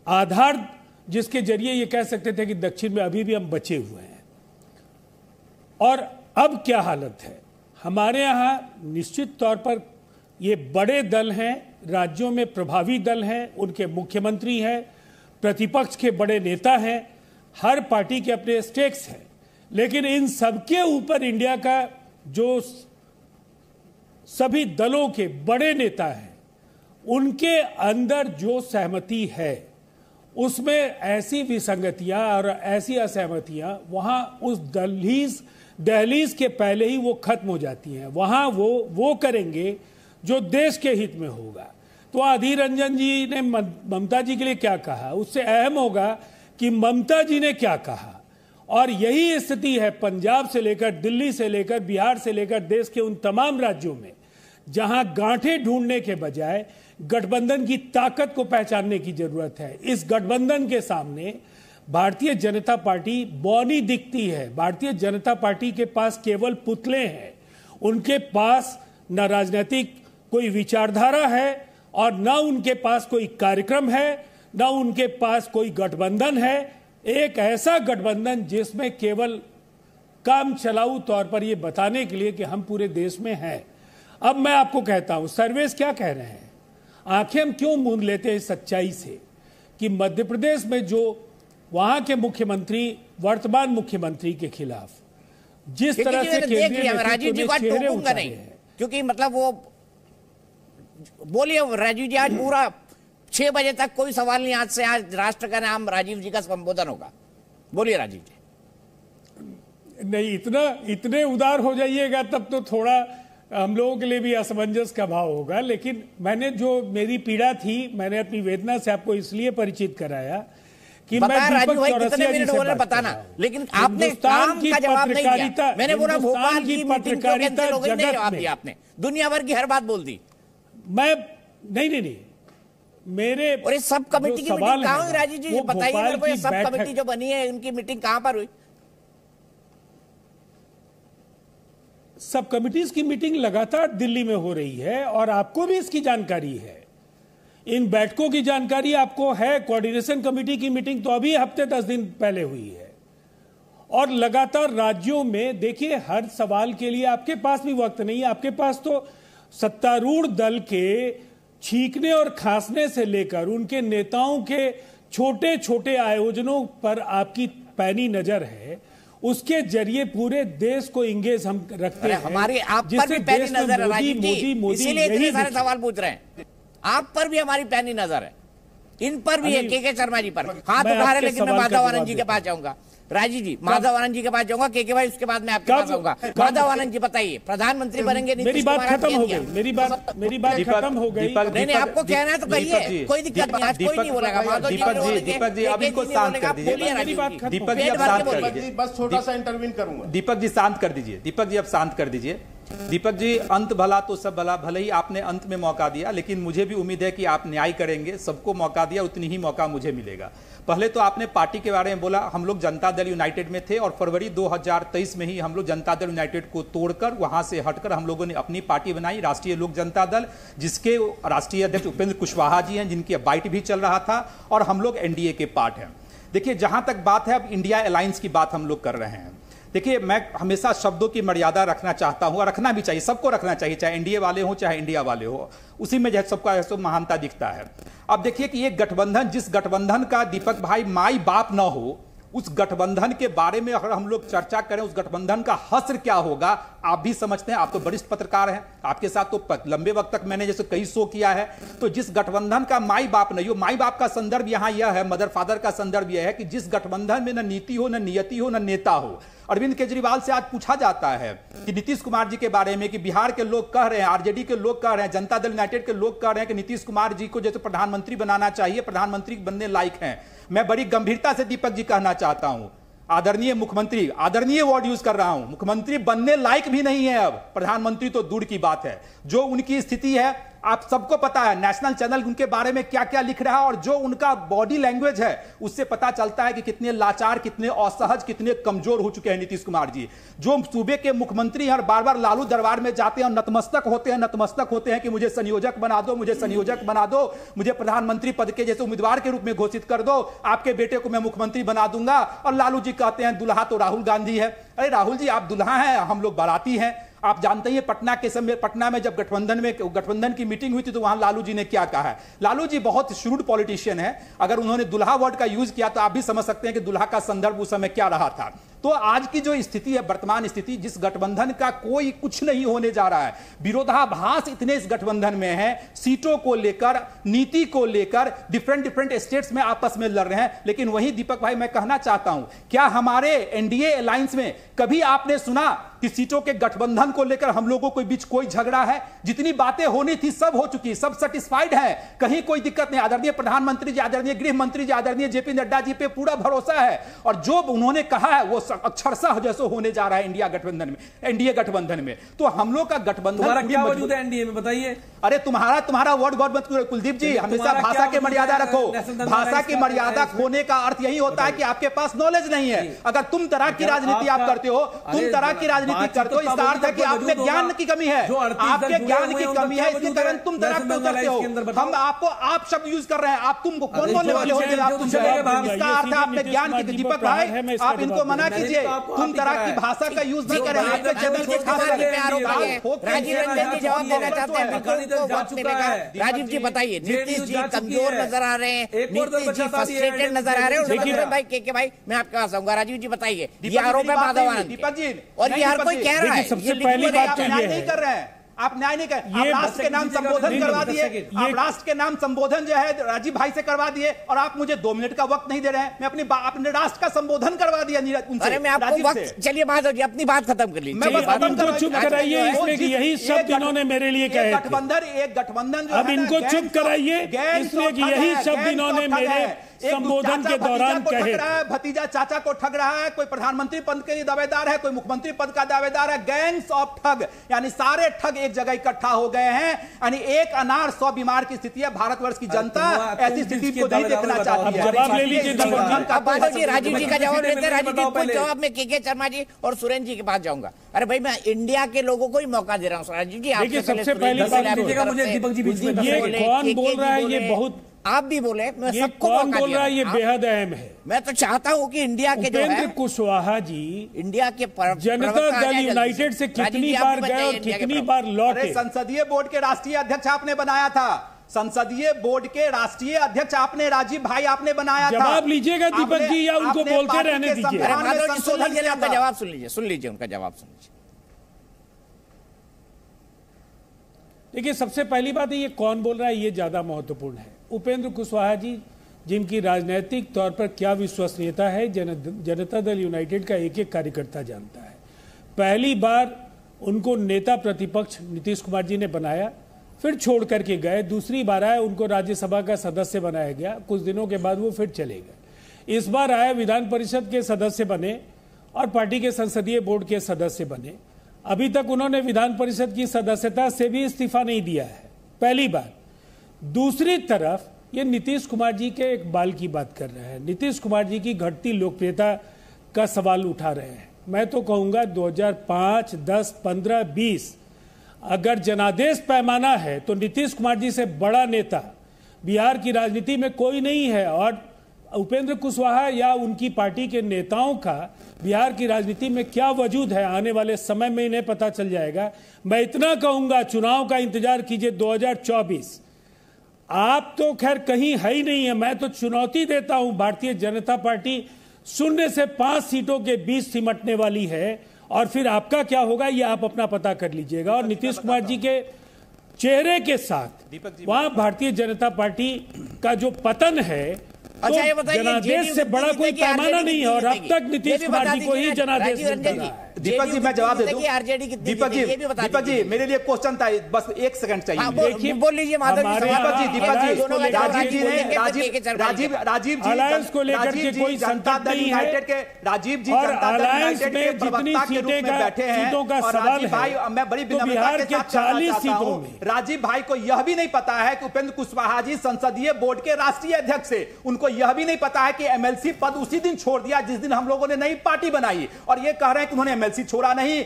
Speaker 16: आधार जिसके जरिए ये कह सकते थे कि दक्षिण में अभी भी हम बचे हुए हैं। और अब क्या हालत है हमारे यहाँ, निश्चित तौर पर ये बड़े दल हैं, राज्यों में प्रभावी दल हैं, उनके मुख्यमंत्री हैं, प्रतिपक्ष के बड़े नेता हैं, हर पार्टी के अपने स्टेक्स हैं, लेकिन इन सबके ऊपर इंडिया का जो सभी दलों के बड़े नेता हैं, उनके अंदर जो सहमति है उसमें ऐसी विसंगतियां और ऐसी असहमतियां वहां उस दहलीज दहलीज के पहले ही वो खत्म हो जाती हैं। वहां वो करेंगे जो देश के हित में होगा। तो अधीर रंजन जी ने ममता जी के लिए क्या कहा, उससे अहम होगा कि ममता जी ने क्या कहा। और यही स्थिति है पंजाब से लेकर दिल्ली से लेकर बिहार से लेकर देश के उन तमाम राज्यों में जहां गांठें ढूंढने के बजाय गठबंधन की ताकत को पहचानने की जरूरत है। इस गठबंधन के सामने भारतीय जनता पार्टी बौनी दिखती है। भारतीय जनता पार्टी के पास केवल पुतले हैं, उनके पास न राजनीतिक कोई विचारधारा है और न उनके पास कोई कार्यक्रम है, न उनके पास कोई गठबंधन है। एक ऐसा गठबंधन जिसमें केवल काम चलाऊ तौर पर यह बताने के लिए कि हम पूरे देश में हैं। अब मैं आपको कहता हूं, सर्वेस क्या कह रहे हैं, आंखें हम क्यों मूंद लेते हैं सच्चाई से कि मध्य प्रदेश में जो वहां के मुख्यमंत्री वर्तमान मुख्यमंत्री के खिलाफ जिस तरह से केंद्रीय
Speaker 1: राजीव जी को टोकूंगा नहीं, क्योंकि मतलब वो बोलिए राजीव जी, आज पूरा 6 बजे तक कोई सवाल नहीं, आज से आज राष्ट्र का नाम राजीव जी का संबोधन होगा। बोलिए राजीव जी।
Speaker 16: नहीं, इतने उदार हो जाइएगा तब तो थोड़ा हम लोगों के लिए भी असमंजस का भाव होगा। लेकिन मैंने जो मेरी पीड़ा थी, मैंने अपनी वेदना से आपको इसलिए परिचित कराया कि मैं
Speaker 1: राजीव भाई कितने मिनट बोल रहे बताना, लेकिन आपने काम का जवाब नहीं दिया। मैंने बोला भोपाल की पत्रकारिता जवाब दिया, आपने दुनिया भर की हर बात बोल दी।
Speaker 16: मैं नहीं मेरे
Speaker 1: और इस सब कमेटी की मीटिंग कहाँ हुई राजीव जी, बताइए मेरे को। ये सब कमेटी जो बनी है उनकी मीटिंग कहां पर हुई?
Speaker 16: सब कमिटीज की मीटिंग लगातार दिल्ली में हो रही है और आपको भी इसकी जानकारी है। इन बैठकों की जानकारी आपको है। कोऑर्डिनेशन कमेटी की मीटिंग तो अभी हफ्ते 10 दिन पहले हुई है और लगातार राज्यों में देखिए, हर सवाल के लिए आपके पास भी वक्त नहीं है। आपके पास तो सत्तारूढ़ दल के छींकने और खांसने से लेकर उनके नेताओं के छोटे छोटे आयोजनों पर आपकी पैनी नजर है। उसके जरिए पूरे देश को इंगेज हम रखते हैं।
Speaker 1: हमारी आप पर भी पैनी नजर है राजीव जी, इसीलिए इतने सारे सवाल पूछ रहे हैं। आप पर भी हमारी पैनी नजर है, इन पर भी है, के शर्मा जी पर हाथ उठा रहे। लेकिन मैं माधव आनंद जी के पास जाऊंगा। राजीव जी, माधव आनंद जी के पास जाऊंगा, के भाई उसके बाद मैं आपके पास आऊंगा। माधव आनंद जी बताइए, प्रधानमंत्री बनेंगे
Speaker 16: मेरी बात खत्म हो गई, मेरी बात खत्म हो गई।
Speaker 1: नहीं, आपको कहना है तो कहिए, कोई दिक्कत नहीं, आज कोई नहीं बोलेगा। माधव जी,
Speaker 14: दीपक जी अब इनको शांत कर दीजिए। दीपक जी अब शांत कर दीजिए,
Speaker 6: बस छोटा सा इंटरवीन करूंगा।
Speaker 14: दीपक जी शांत कर दीजिए, दीपक जी अब शांत कर दीजिए। दीपक जी, अंत भला तो सब भला, भले ही आपने अंत में मौका दिया, लेकिन मुझे भी उम्मीद है कि आप न्याय करेंगे। सबको मौका दिया, उतनी ही मौका मुझे मिलेगा। पहले तो आपने पार्टी के बारे में बोला, हम लोग जनता दल यूनाइटेड में थे और फरवरी 2023 में ही हम लोग जनता दल यूनाइटेड को तोड़कर वहां से हटकर हम लोगों ने अपनी पार्टी बनाई, राष्ट्रीय लोक जनता दल, जिसके राष्ट्रीय अध्यक्ष उपेंद्र कुशवाहा जी हैं, जिनकी बाइट भी चल रहा था, और हम लोग एनडीए के पार्ट हैं। देखिए, जहां तक बात है, अब इंडिया अलायंस की बात हम लोग कर रहे हैं। देखिए, मैं हमेशा शब्दों की मर्यादा रखना चाहता हूं और रखना भी चाहिए, सबको रखना चाहिए, चाहे एनडीए वाले हो चाहे इंडिया वाले हो, उसी में जो सबका सब महानता दिखता है। अब देखिए कि ये गठबंधन, जिस गठबंधन का दीपक भाई माई बाप ना हो, उस गठबंधन के बारे में अगर हम लोग चर्चा करें, उस गठबंधन का हश्र क्या होगा, आप भी समझते हैं। आप तो वरिष्ठ पत्रकार हैं, आपके साथ तो लंबे वक्त तक मैंने जैसे कई शो किया है। तो जिस गठबंधन का माई बाप नहीं हो, माई बाप का संदर्भ यहां यह है, मदर फादर का संदर्भ यह है कि जिस गठबंधन में न नीति हो, न नियति हो, न नेता हो। अरविंद केजरीवाल से आज पूछा जाता है कि नीतीश कुमार जी के बारे में, कि बिहार के लोग कह रहे हैं, आरजेडी के लोग कह रहे हैं, जनता दल यूनाइटेड के लोग कह रहे हैं कि नीतीश कुमार जी को जैसे प्रधानमंत्री बनाना चाहिए, प्रधानमंत्री बनने लायक हैं। मैं बड़ी गंभीरता से दीपक जी कहना चाहता हूं, आदरणीय मुख्यमंत्री, आदरणीय वर्ड यूज कर रहा हूं, मुख्यमंत्री बनने लायक भी नहीं है अब, प्रधानमंत्री तो दूर की बात है। जो उनकी स्थिति है आप सबको पता है, नेशनल चैनल उनके बारे में क्या क्या लिख रहा है, और जो उनका बॉडी लैंग्वेज है उससे पता चलता है कि कितने लाचार, कितने असहज, कितने कमजोर हो चुके हैं नीतीश कुमार जी। जो सूबे के मुख्यमंत्री हैं, बार बार लालू दरबार में जाते हैं और नतमस्तक होते हैं कि मुझे संयोजक बना दो, मुझे संयोजक बना दो, मुझे प्रधानमंत्री पद के जैसे उम्मीदवार के रूप में घोषित कर दो, आपके बेटे को मैं मुख्यमंत्री बना दूंगा। और लालू जी कहते हैं दुल्हा तो राहुल गांधी है। अरे राहुल जी, आप दुल्हा हैं, हम लोग बाराती हैं। आप जानते हैं पटना के समय, पटना में जब गठबंधन की मीटिंग हुई थी तो वहां लालू जी ने क्या कहा है। लालू जी बहुत श्रूड पॉलिटिशियन है, अगर उन्होंने दुल्हा वर्ड का यूज किया तो आप भी समझ सकते हैं कि दुल्हा का संदर्भ उस समय क्या रहा था। तो
Speaker 17: तो आज की जो स्थिति है, वर्तमान स्थिति, जिस गठबंधन का कोई कुछ नहीं होने जा रहा है, विरोधाभास इतने इस गठबंधन में है, सीटों को लेकर, नीति को लेकर डिफरेंट स्टेट्स में आपस में लड़ रहे हैं। लेकिन वही दीपक भाई मैं कहना चाहता हूं, क्या हमारे एनडीए अलायंस में कभी आपने सुना कि सीटों के गठबंधन को लेकर हम लोगों के बीच कोई झगड़ा है? जितनी बातें होनी थी सब हो चुकी, सब सेटिस्फाइड है, कहीं कोई दिक्कत नहीं। आदरणीय प्रधानमंत्री जी, आदरणीय गृह मंत्री जी, आदरणीय जेपी नड्डा जी पे पूरा भरोसा है, और जो उन्होंने कहा है वो अक्षरशः जैसे होने जा रहा है इंडिया गठबंधन में, एनडीए गठबंधन में। तो हम लोग का गठबंधन
Speaker 13: क्या वजूद है एनडीए में, बताइए।
Speaker 17: अरे तुम्हारा वर्ड मत करो कुलदीप जी, हमेशा भाषा की मर्यादा रखो। भाषा की मर्यादा खोने का अर्थ यही होता है कि आपके पास नॉलेज नहीं है। अगर तुम तरह की राजनीति आप करते हो, तुम तरह की राजनीति करते हो, इसका अर्थ है कि आप में ज्ञान की कमी है, आपके ज्ञान की कमी है, इसके कारण तुम तरह पे उतरते हो। हम आपको आप शब्द यूज कर रहे हैं, आप तुमको कौन बोलने वाले हो? इसका अर्थ है आपने ज्ञान की। दीपक भाई आप इनको मना कीजिए, तुम तरह की भाषा का यूज नहीं करें। आपके चैनल के खास
Speaker 1: राजीव रंजन जी जवाब देना चाहते हैं, राजीव जी बताइए। नीतीश जी कमजोर नजर आ रहे हैं, नीतीश जी फ्रस्ट्रेटेड नजर आ रहे हैं। और भाई के भाई मैं आपके पास आऊंगा। राजीव जी बताइए, ये आरोप है माधव आनंद
Speaker 17: दीपक जी,
Speaker 1: और ये हर कोई कह रहा है,
Speaker 17: सबसे पहली बात नहीं कर रहे हैं, आप न्याय नहीं कर, आप राष्ट्र के नाम संबोधन करवा दिए, आप राष्ट्र के नाम संबोधन जो है राजीव भाई से करवा दिए, और आप मुझे 2 मिनट का वक्त नहीं दे रहे हैं। मैं अपने राष्ट्र का संबोधन करवा दिया उनसे।
Speaker 1: अरे मैं आपको वक्त, चलिए माधव जी अपनी बात खत्म कर लीजिए।
Speaker 16: इनको चुप कराइए, इसलिए कि यही शब्द इन्होंने मेरे लिए कहे।
Speaker 17: एक गठबंधन
Speaker 16: अब इनको चुप कराइए, इसलिए कि यही शब्द इन्होंने मेरे संबोधन के दौरान कहे।
Speaker 17: भतीजा चाचा को ठग रहा है, कोई प्रधानमंत्री पद के लिए दावेदार है, कोई मुख्यमंत्री पद का दावेदार है। गैंग्स ऑफ ठग, यानी सारे ठग एक जगह इकट्ठा हो गए हैं। यानी एक अनार 100 बीमार की स्थिति है। भारतवर्ष की जनता ऐसी स्थिति को नहीं देखना चाहती है।
Speaker 16: जवाब ले लीजिए
Speaker 1: राजीव जी का जवाब लेते हैं। राजीव जी को जवाब में के शर्मा जी और सुरेंद्र जी के पास जाऊंगा। अरे भाई मैं इंडिया के लोगों को ही मौका दे रहा हूँ। राजीव जी
Speaker 16: देखिए, सबसे पहले मुझे दीपक जी बीच में ये कौन बोल रहा है, ये बहुत
Speaker 1: आप भी बोले, मैं
Speaker 16: ये
Speaker 1: सबको
Speaker 16: कौन बोल रहा है, ये बेहद अहम है।
Speaker 1: मैं तो चाहता हूं कि इंडिया के जो है
Speaker 16: उपेंद्र कुशवाहा जी
Speaker 1: इंडिया के
Speaker 16: जनता दल यूनाइटेड से कितनी बार गए और कितनी बार लौटे।
Speaker 17: संसदीय बोर्ड के राष्ट्रीय अध्यक्ष आपने बनाया था, संसदीय बोर्ड के राष्ट्रीय अध्यक्ष आपने राजीव भाई आपने बनाया था।
Speaker 16: जवाब लीजिएगा दीपक जी, या उनको बोलते रहने दीजिए।
Speaker 1: उनका जवाब सुन लीजिए उनका जवाब सुन लीजिए।
Speaker 16: देखिए, सबसे पहली बात है, ये कौन बोल रहा है ये ज्यादा महत्वपूर्ण है। उपेंद्र कुशवाहा जी, जिनकी राजनीतिक तौर पर क्या विश्वसनीयता है, जनता दल यूनाइटेड का एक एक कार्यकर्ता जानता है। पहली बार उनको नेता प्रतिपक्ष नीतीश कुमार जी ने बनाया, फिर छोड़ करके गए। दूसरी बार आए, उनको राज्यसभा का सदस्य बनाया गया। कुछ दिनों के बाद वो फिर चले गए। इस बार आए, विधान परिषद के सदस्य बने और पार्टी के संसदीय बोर्ड के सदस्य बने। अभी तक उन्होंने विधान परिषद की सदस्यता से भी इस्तीफा नहीं दिया है, पहली बार। दूसरी तरफ ये नीतीश कुमार जी के एक बाल की बात कर रहे हैं, नीतीश कुमार जी की घटती लोकप्रियता का सवाल उठा रहे हैं। मैं तो कहूंगा 2005, 10, 15, 20 अगर जनादेश पैमाना है तो नीतीश कुमार जी से बड़ा नेता बिहार की राजनीति में कोई नहीं है। और उपेंद्र कुशवाहा या उनकी पार्टी के नेताओं का बिहार की राजनीति में क्या वजूद है, आने वाले समय में इन्हें पता चल जाएगा। मैं इतना कहूंगा, चुनाव का इंतजार कीजिए 2024। आप तो खैर कहीं है ही नहीं है। मैं तो चुनौती देता हूं, भारतीय जनता पार्टी 0 से 5 सीटों के बीच सिमटने वाली है। और फिर आपका क्या होगा ये आप अपना पता कर लीजिएगा। और नीतीश कुमार जी के चेहरे के साथ वहां भारतीय जनता पार्टी का जो पतन है,
Speaker 1: अच्छा ये बताइए,
Speaker 16: जनादेश से बड़ा कोई पैमाना नहीं है। और अब तक नीतीश कुमार जी को ही जनादेश मिलता है।
Speaker 17: दीपक जी मैं जवाब दे दूं। दीपक जी मेरे लिए क्वेश्चन था, बस 1 सेकंड चाहिए।
Speaker 1: देखिए बोल लीजिए माधव जी।
Speaker 17: राजीव जी
Speaker 16: अलायंस को लेकर के कोई
Speaker 17: जनता दल यूनाइटेड के राजीव जी जनता दल यूनाइटेड के प्रवक्ता के रूप में बैठे हैं। और राजीव भाई, मैं बड़ी विनम्रता के साथ कहना चाहता हूं, राजीव भाई को यह भी नहीं पता है कि उपेंद्र कुशवाहा जी संसदीय बोर्ड के राष्ट्रीय अध्यक्ष है। उनको यह भी नहीं पता है कि एमएलसी पद उसी दिन छोड़ दिया जिस दिन हम लोगों ने नई पार्टी बनाई। और ये कह रहे हैं कि उन्होंने एमएलसी छोड़ा नहीं,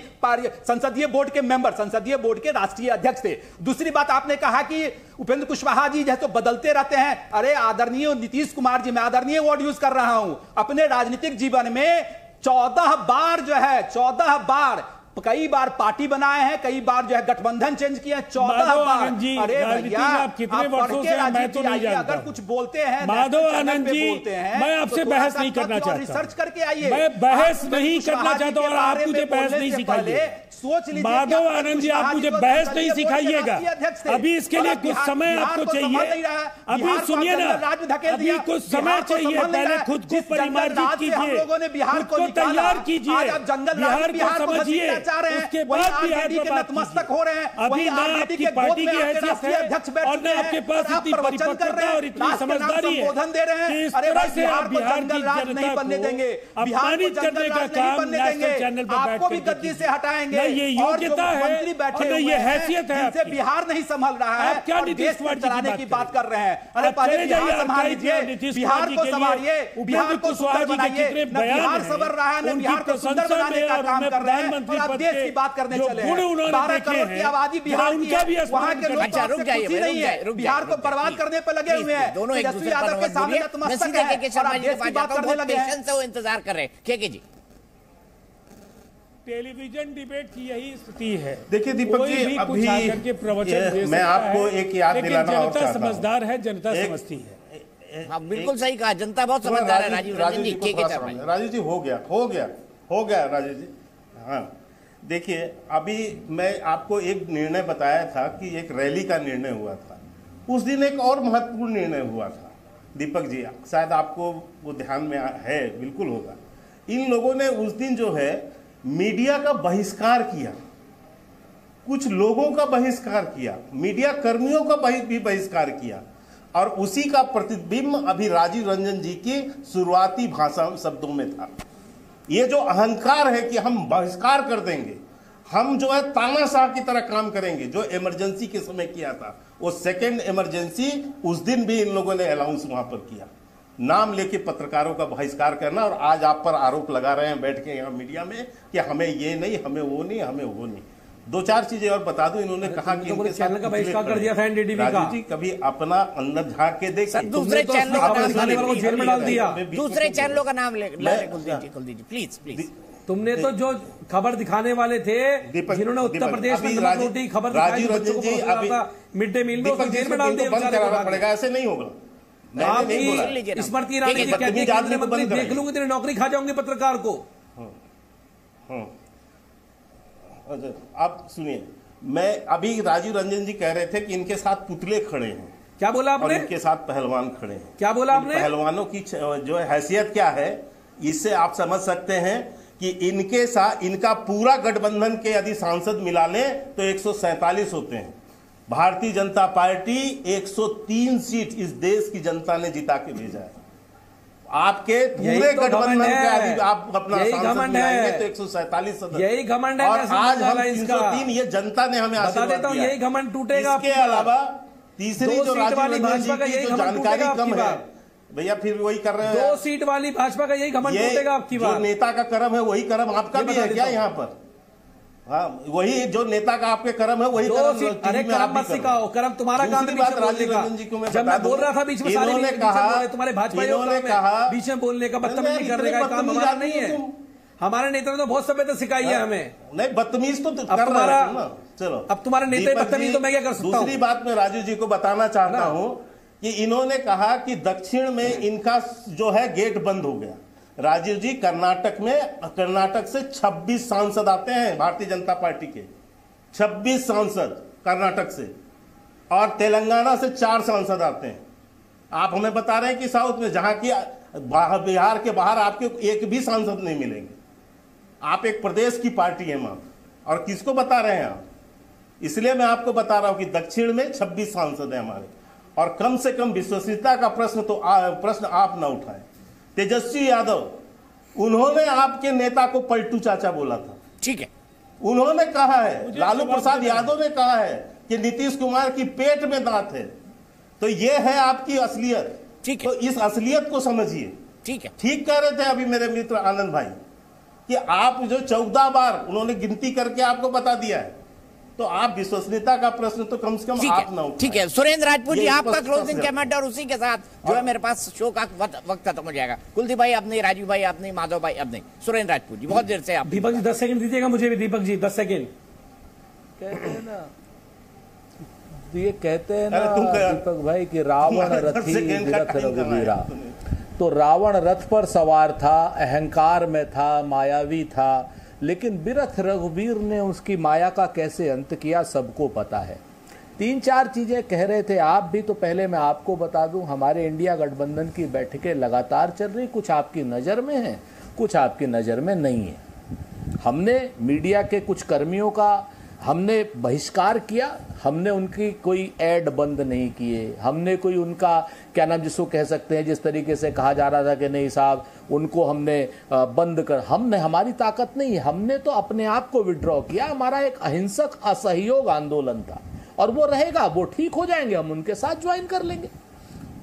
Speaker 17: संसदीय बोर्ड के मेंबर, संसदीय बोर्ड के राष्ट्रीय अध्यक्ष थे। दूसरी बात आपने कहा कि उपेंद्र कुशवाहा जी जैसे बदलते रहते हैं। अरे आदरणीय नीतीश कुमार जी, मैं आदरणीय वर्ड यूज कर रहा हूं, अपने राजनीतिक जीवन में 14 बार जो है 14 बार कई बार पार्टी बनाए हैं, कई बार जो है गठबंधन चेंज किए हैं, 14 बार। अरे भैया
Speaker 16: आप कितने वर्षों से मैं तो नहीं जानता।
Speaker 17: अगर कुछ बोलते हैं
Speaker 16: माधव आनंद जी, मैं आपसे बहस नहीं करना चाहता,
Speaker 17: रिसर्च करके आइए।
Speaker 16: मैं बहस नहीं करना चाहता और आप मुझे बहस नहीं सिखाइए।
Speaker 17: सोच लीजिए
Speaker 16: माधव आनंद जी, आप मुझे बहस नहीं सिखाइएगा। अभी इसके लिए कुछ समय आपको चाहिए। अभी सुनिए ना, अभी कुछ समय चाहिए। पहले खुद को परिमार्जित कीजिए, खुद को तैयार कीजिए, बिहार को समझिए, उसके बाद बिहार पर नतमस्तक हो रहे हैं। अभी ना आपकी पार्टी की हैसियत है और ना आपके पास इतनी परिपक्वता और इतनी समझदारी है कि इस तरह से आप बिहार की जनता को अपमानित करने का काम नेशनल चैनल पर
Speaker 17: आपको भी गद्दी से हटाएंगे।
Speaker 16: ये योग्यता है
Speaker 17: मंत्री बैठे
Speaker 16: और ये हैसियत है
Speaker 17: जिनसे बिहार नहीं संभल रहा है,
Speaker 16: आप क्या नीतीश कुमार जी
Speaker 17: चलाने की बात कर रहे हैं। अरे पहले बिहार संभाल लीजिए, बिहार को संभालिए, बिहार को सुंदर बनाइए। न बिहार संभल रहा है, न बिहार को सुंदर बनाने का काम कर रहे हैं और आप देश की बात करने चले हैं। 12 करोड़ की आबादी बिहार की है, वहां के लोग खुशी नहीं है, बिहार को बर्बाद करने पर लगे हुए हैं। तेजस्वी यादव के सामने नतमस्तक है और आप देश की बात करने लगे हैं।
Speaker 1: इंतजार कर रहे हैं। के जी,
Speaker 16: टेलीविजन डिबेट की यही स्थिति है।
Speaker 18: देखिए दीपक जी, अभी
Speaker 16: प्रवचन
Speaker 18: मैं आपको एक याद दिलाना और
Speaker 16: जनता समझदार है, जनता समझती है।
Speaker 1: हाँ, बिल्कुल सही कहा, जनता बहुत समझदार है। राजीव जी,
Speaker 18: राजीव जी हो गया राजीव जी। हाँ, देखिए अभी मैं आपको एक निर्णय बताया था कि एक रैली का निर्णय हुआ था। उस दिन एक और महत्वपूर्ण निर्णय हुआ था दीपक जी, शायद आपको वो ध्यान में है, बिल्कुल होगा। इन लोगों ने उस दिन जो है मीडिया का बहिष्कार किया, कुछ लोगों का बहिष्कार किया, मीडिया कर्मियों का भी बहिष्कार किया और उसी का प्रतिबिंब अभी राजीव रंजन जी की शुरुआती भाषा शब्दों में था। ये जो अहंकार है कि हम बहिष्कार कर देंगे, हम जो है तानाशाह की तरह काम करेंगे, जो इमरजेंसी के समय किया था, वो सेकेंड इमरजेंसी उस दिन भी इन लोगों ने अनाउंस वहां पर किया, नाम लेके पत्रकारों का बहिष्कार करना। और आज आप पर आरोप लगा रहे हैं बैठ के यहाँ मीडिया में कि हमें ये नहीं, हमें वो नहीं, हमें वो नहीं। दो चार चीजें और बता दूं, इन्होंने कहा कि इनके
Speaker 13: चैनल का बहिष्कार कर दिया
Speaker 18: राजू जी, कभी अपना अंदर झांक के देखिए।
Speaker 1: दूसरे चैनलों का नाम
Speaker 13: जेल में डाल दिया,
Speaker 1: दूसरे चैनलों का नाम कुल दीजिए प्लीज।
Speaker 13: तुमने तो जो खबर दिखाने वाले थे, जिन्होंने उत्तर प्रदेश में नमक रोटी खबर दिखाई, बच्चों को पहुंचाता मिड डे मील में, उसको जेल में डाल दिया।
Speaker 18: बंद कराना पड़ेगा, ऐसे नहीं होगा।
Speaker 13: आपकी स्मृति ईरानी जी कहती है केंद्रीय मंत्री देख लूंगी तेरी नौकरी खा जाऊंगी पत्रकार को।
Speaker 18: आप सुनिए, मैं अभी राजीव रंजन जी कह रहे थे कि इनके साथ पुतले खड़े हैं।
Speaker 13: क्या बोला आपने?
Speaker 18: और इनके साथ पहलवान खड़े हैं।
Speaker 13: क्या बोला आपने?
Speaker 18: पहलवानों की जो हैसियत क्या है, इससे आप समझ सकते हैं कि इनके साथ इनका पूरा गठबंधन के यदि सांसद मिला लें तो 147 होते हैं। भारतीय जनता पार्टी 103 सीट इस देश की जनता ने जिता के भेजा है। आपके पूरे गठबंधन के यदि आप अपना सांसद मिलाएंगे तो 147 सदस्य,
Speaker 13: यही घमंड है।
Speaker 18: और आज हम 303, ये जनता ने हमें आशीर्वाद दिया।
Speaker 13: यही घमंड टूटेगा।
Speaker 18: इसके अलावा तीसरी जो राजीव रंजन जी की जो जानकारी कम है, भैया फिर वही कर रहे हैं।
Speaker 13: 2 सीट वाली भाजपा का यही घमंड टूटेगा आपकी बात।
Speaker 18: जो नेता का कर्म है वही कर्म आपका भी है क्या यहाँ पर? हाँ, वही जो नेता का आपके कर्म है वही कर्म।
Speaker 13: अरे कर्म मत सिखाओ, कर्म तुम्हारा काम है।
Speaker 18: राजीव रंजन जी को मैं
Speaker 13: जब मैं बोल रहा था बीच में
Speaker 18: इन्होंने कहा,
Speaker 13: तुम्हारे भाजपा बीच में बोलने का, बदतमीजी करने का काम हमारा नहीं है। हमारे नेता ने तो बहुत सभ्यता सिखाई है हमें।
Speaker 18: नहीं, बदतमीज तो
Speaker 13: कर रहा है ना। चलो, अब तुम्हारे नेता बदतमीज तो मैं क्या कर सकता हूं?
Speaker 18: दूसरी बात मैं राजू जी को बताना चाहता हूं कि इन्होंने कहा कि दक्षिण में इनका जो है गेट बंद हो गया। राजीव जी, कर्नाटक से 26 सांसद आते हैं भारतीय जनता पार्टी के, 26 सांसद कर्नाटक से, और तेलंगाना से 4 सांसद आते हैं। आप हमें बता रहे हैं कि साउथ में, जहां की बिहार के बाहर आपके एक भी सांसद नहीं मिलेंगे। आप एक प्रदेश की पार्टी है मां, और किसको बता रहे हैं आप? इसलिए मैं आपको बता रहा हूं कि दक्षिण में 26 सांसद है हमारे, और कम से कम विश्वसनीयता का प्रश्न आप ना उठाएं। तेजस्वी यादव, उन्होंने आपके नेता को पलटू चाचा बोला था।
Speaker 1: ठीक है,
Speaker 18: उन्होंने कहा है, लालू प्रसाद यादव ने कहा है कि नीतीश कुमार की पेट में दांत है। तो ये है आपकी असलियत।
Speaker 1: ठीक है,
Speaker 18: तो इस असलियत को समझिए।
Speaker 1: ठीक है,
Speaker 18: ठीक कह रहे थे अभी मेरे मित्र आनंद भाई कि आप जो 14 बार उन्होंने गिनती करके आपको बता दिया है, तो तो आप विश्वसनीयता का प्रश्न तो कम से कम आप ना उठाएं।
Speaker 1: ठीक है सुरेंद्र राजपूत जी,
Speaker 18: ये
Speaker 1: आपका
Speaker 18: स्पष्ट
Speaker 1: क्लोजिंग
Speaker 18: है।
Speaker 1: कमेंट और उसी के साथ जो है मेरे पास शो का वक्त खत्म हो जाएगा। कुलदीप भाई आप नहीं, राजीव भाई आप नहीं, माधव भाई आप नहीं, सुरेंद्र राजपूत जी बहुत देर से आप।
Speaker 13: दीपक जी 10 सेकंड दीजिएगा मुझे भी। दीपक जी 10 सेकंड।
Speaker 14: कहते हैं ना, ये कहते हैं ना
Speaker 18: अरे तुम क्या-
Speaker 14: दीपक भाई कि रावण रथी
Speaker 18: सेकंड का
Speaker 14: विरथ
Speaker 18: टाइम करना है
Speaker 14: रघुवीरा।
Speaker 18: तूने।
Speaker 14: तो रावण रथ पर सवार था, अहंकार में था, मायावी था, लेकिन विरथ रघुवीर ने उसकी माया का कैसे अंत किया सबको पता है। 3-4 चीजें कह रहे थे आप भी, तो पहले मैं आपको बता दूं हमारे इंडिया गठबंधन की बैठकें लगातार चल रही, कुछ आपकी नजर में है, कुछ आपकी नजर में नहीं है। हमने मीडिया के कुछ कर्मियों का हमने बहिष्कार किया, हमने उनकी कोई ऐड बंद नहीं किए, हमने कोई उनका क्या नाम जिसको कह सकते हैं, जिस तरीके से कहा जा रहा था कि नहीं साहब उनको हमने बंद कर, हमने, हमारी ताकत नहीं है, हमने तो अपने आप को विड्रॉ किया। हमारा एक अहिंसक असहयोग आंदोलन था और वो रहेगा, वो ठीक हो जाएंगे, हम उनके साथ ज्वाइन कर लेंगे।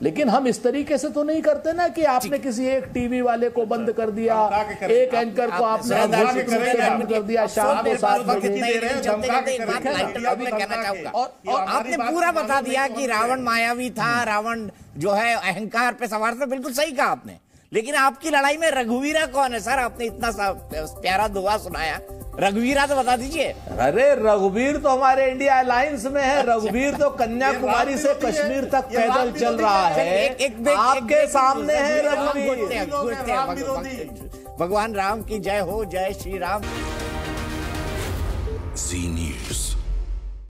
Speaker 14: लेकिन हम इस तरीके से तो नहीं करते ना कि आपने किसी एक टीवी वाले को बंद कर दिया, एक एंकर को आपने बंद कर दिया शाम को 7 बजे।
Speaker 1: और आपने पूरा बता दिया कि रावण मायावी था, रावण जो है अहंकार पे सवार था, बिल्कुल सही कहा आपने। लेकिन आपकी लड़ाई में रघुवीरा कौन है सर? आपने इतना प्यारा दुआ सुनाया, रघुवीरा तो बता दीजिए।
Speaker 14: अरे रघुवीर तो हमारे इंडिया अलायंस में है, रघुवीर तो कन्याकुमारी से कश्मीर तक पैदल चल रहा है, आपके सामने है रघुवीर।
Speaker 1: भगवान राम की जय हो, जय श्री राम।
Speaker 19: जी न्यूज़।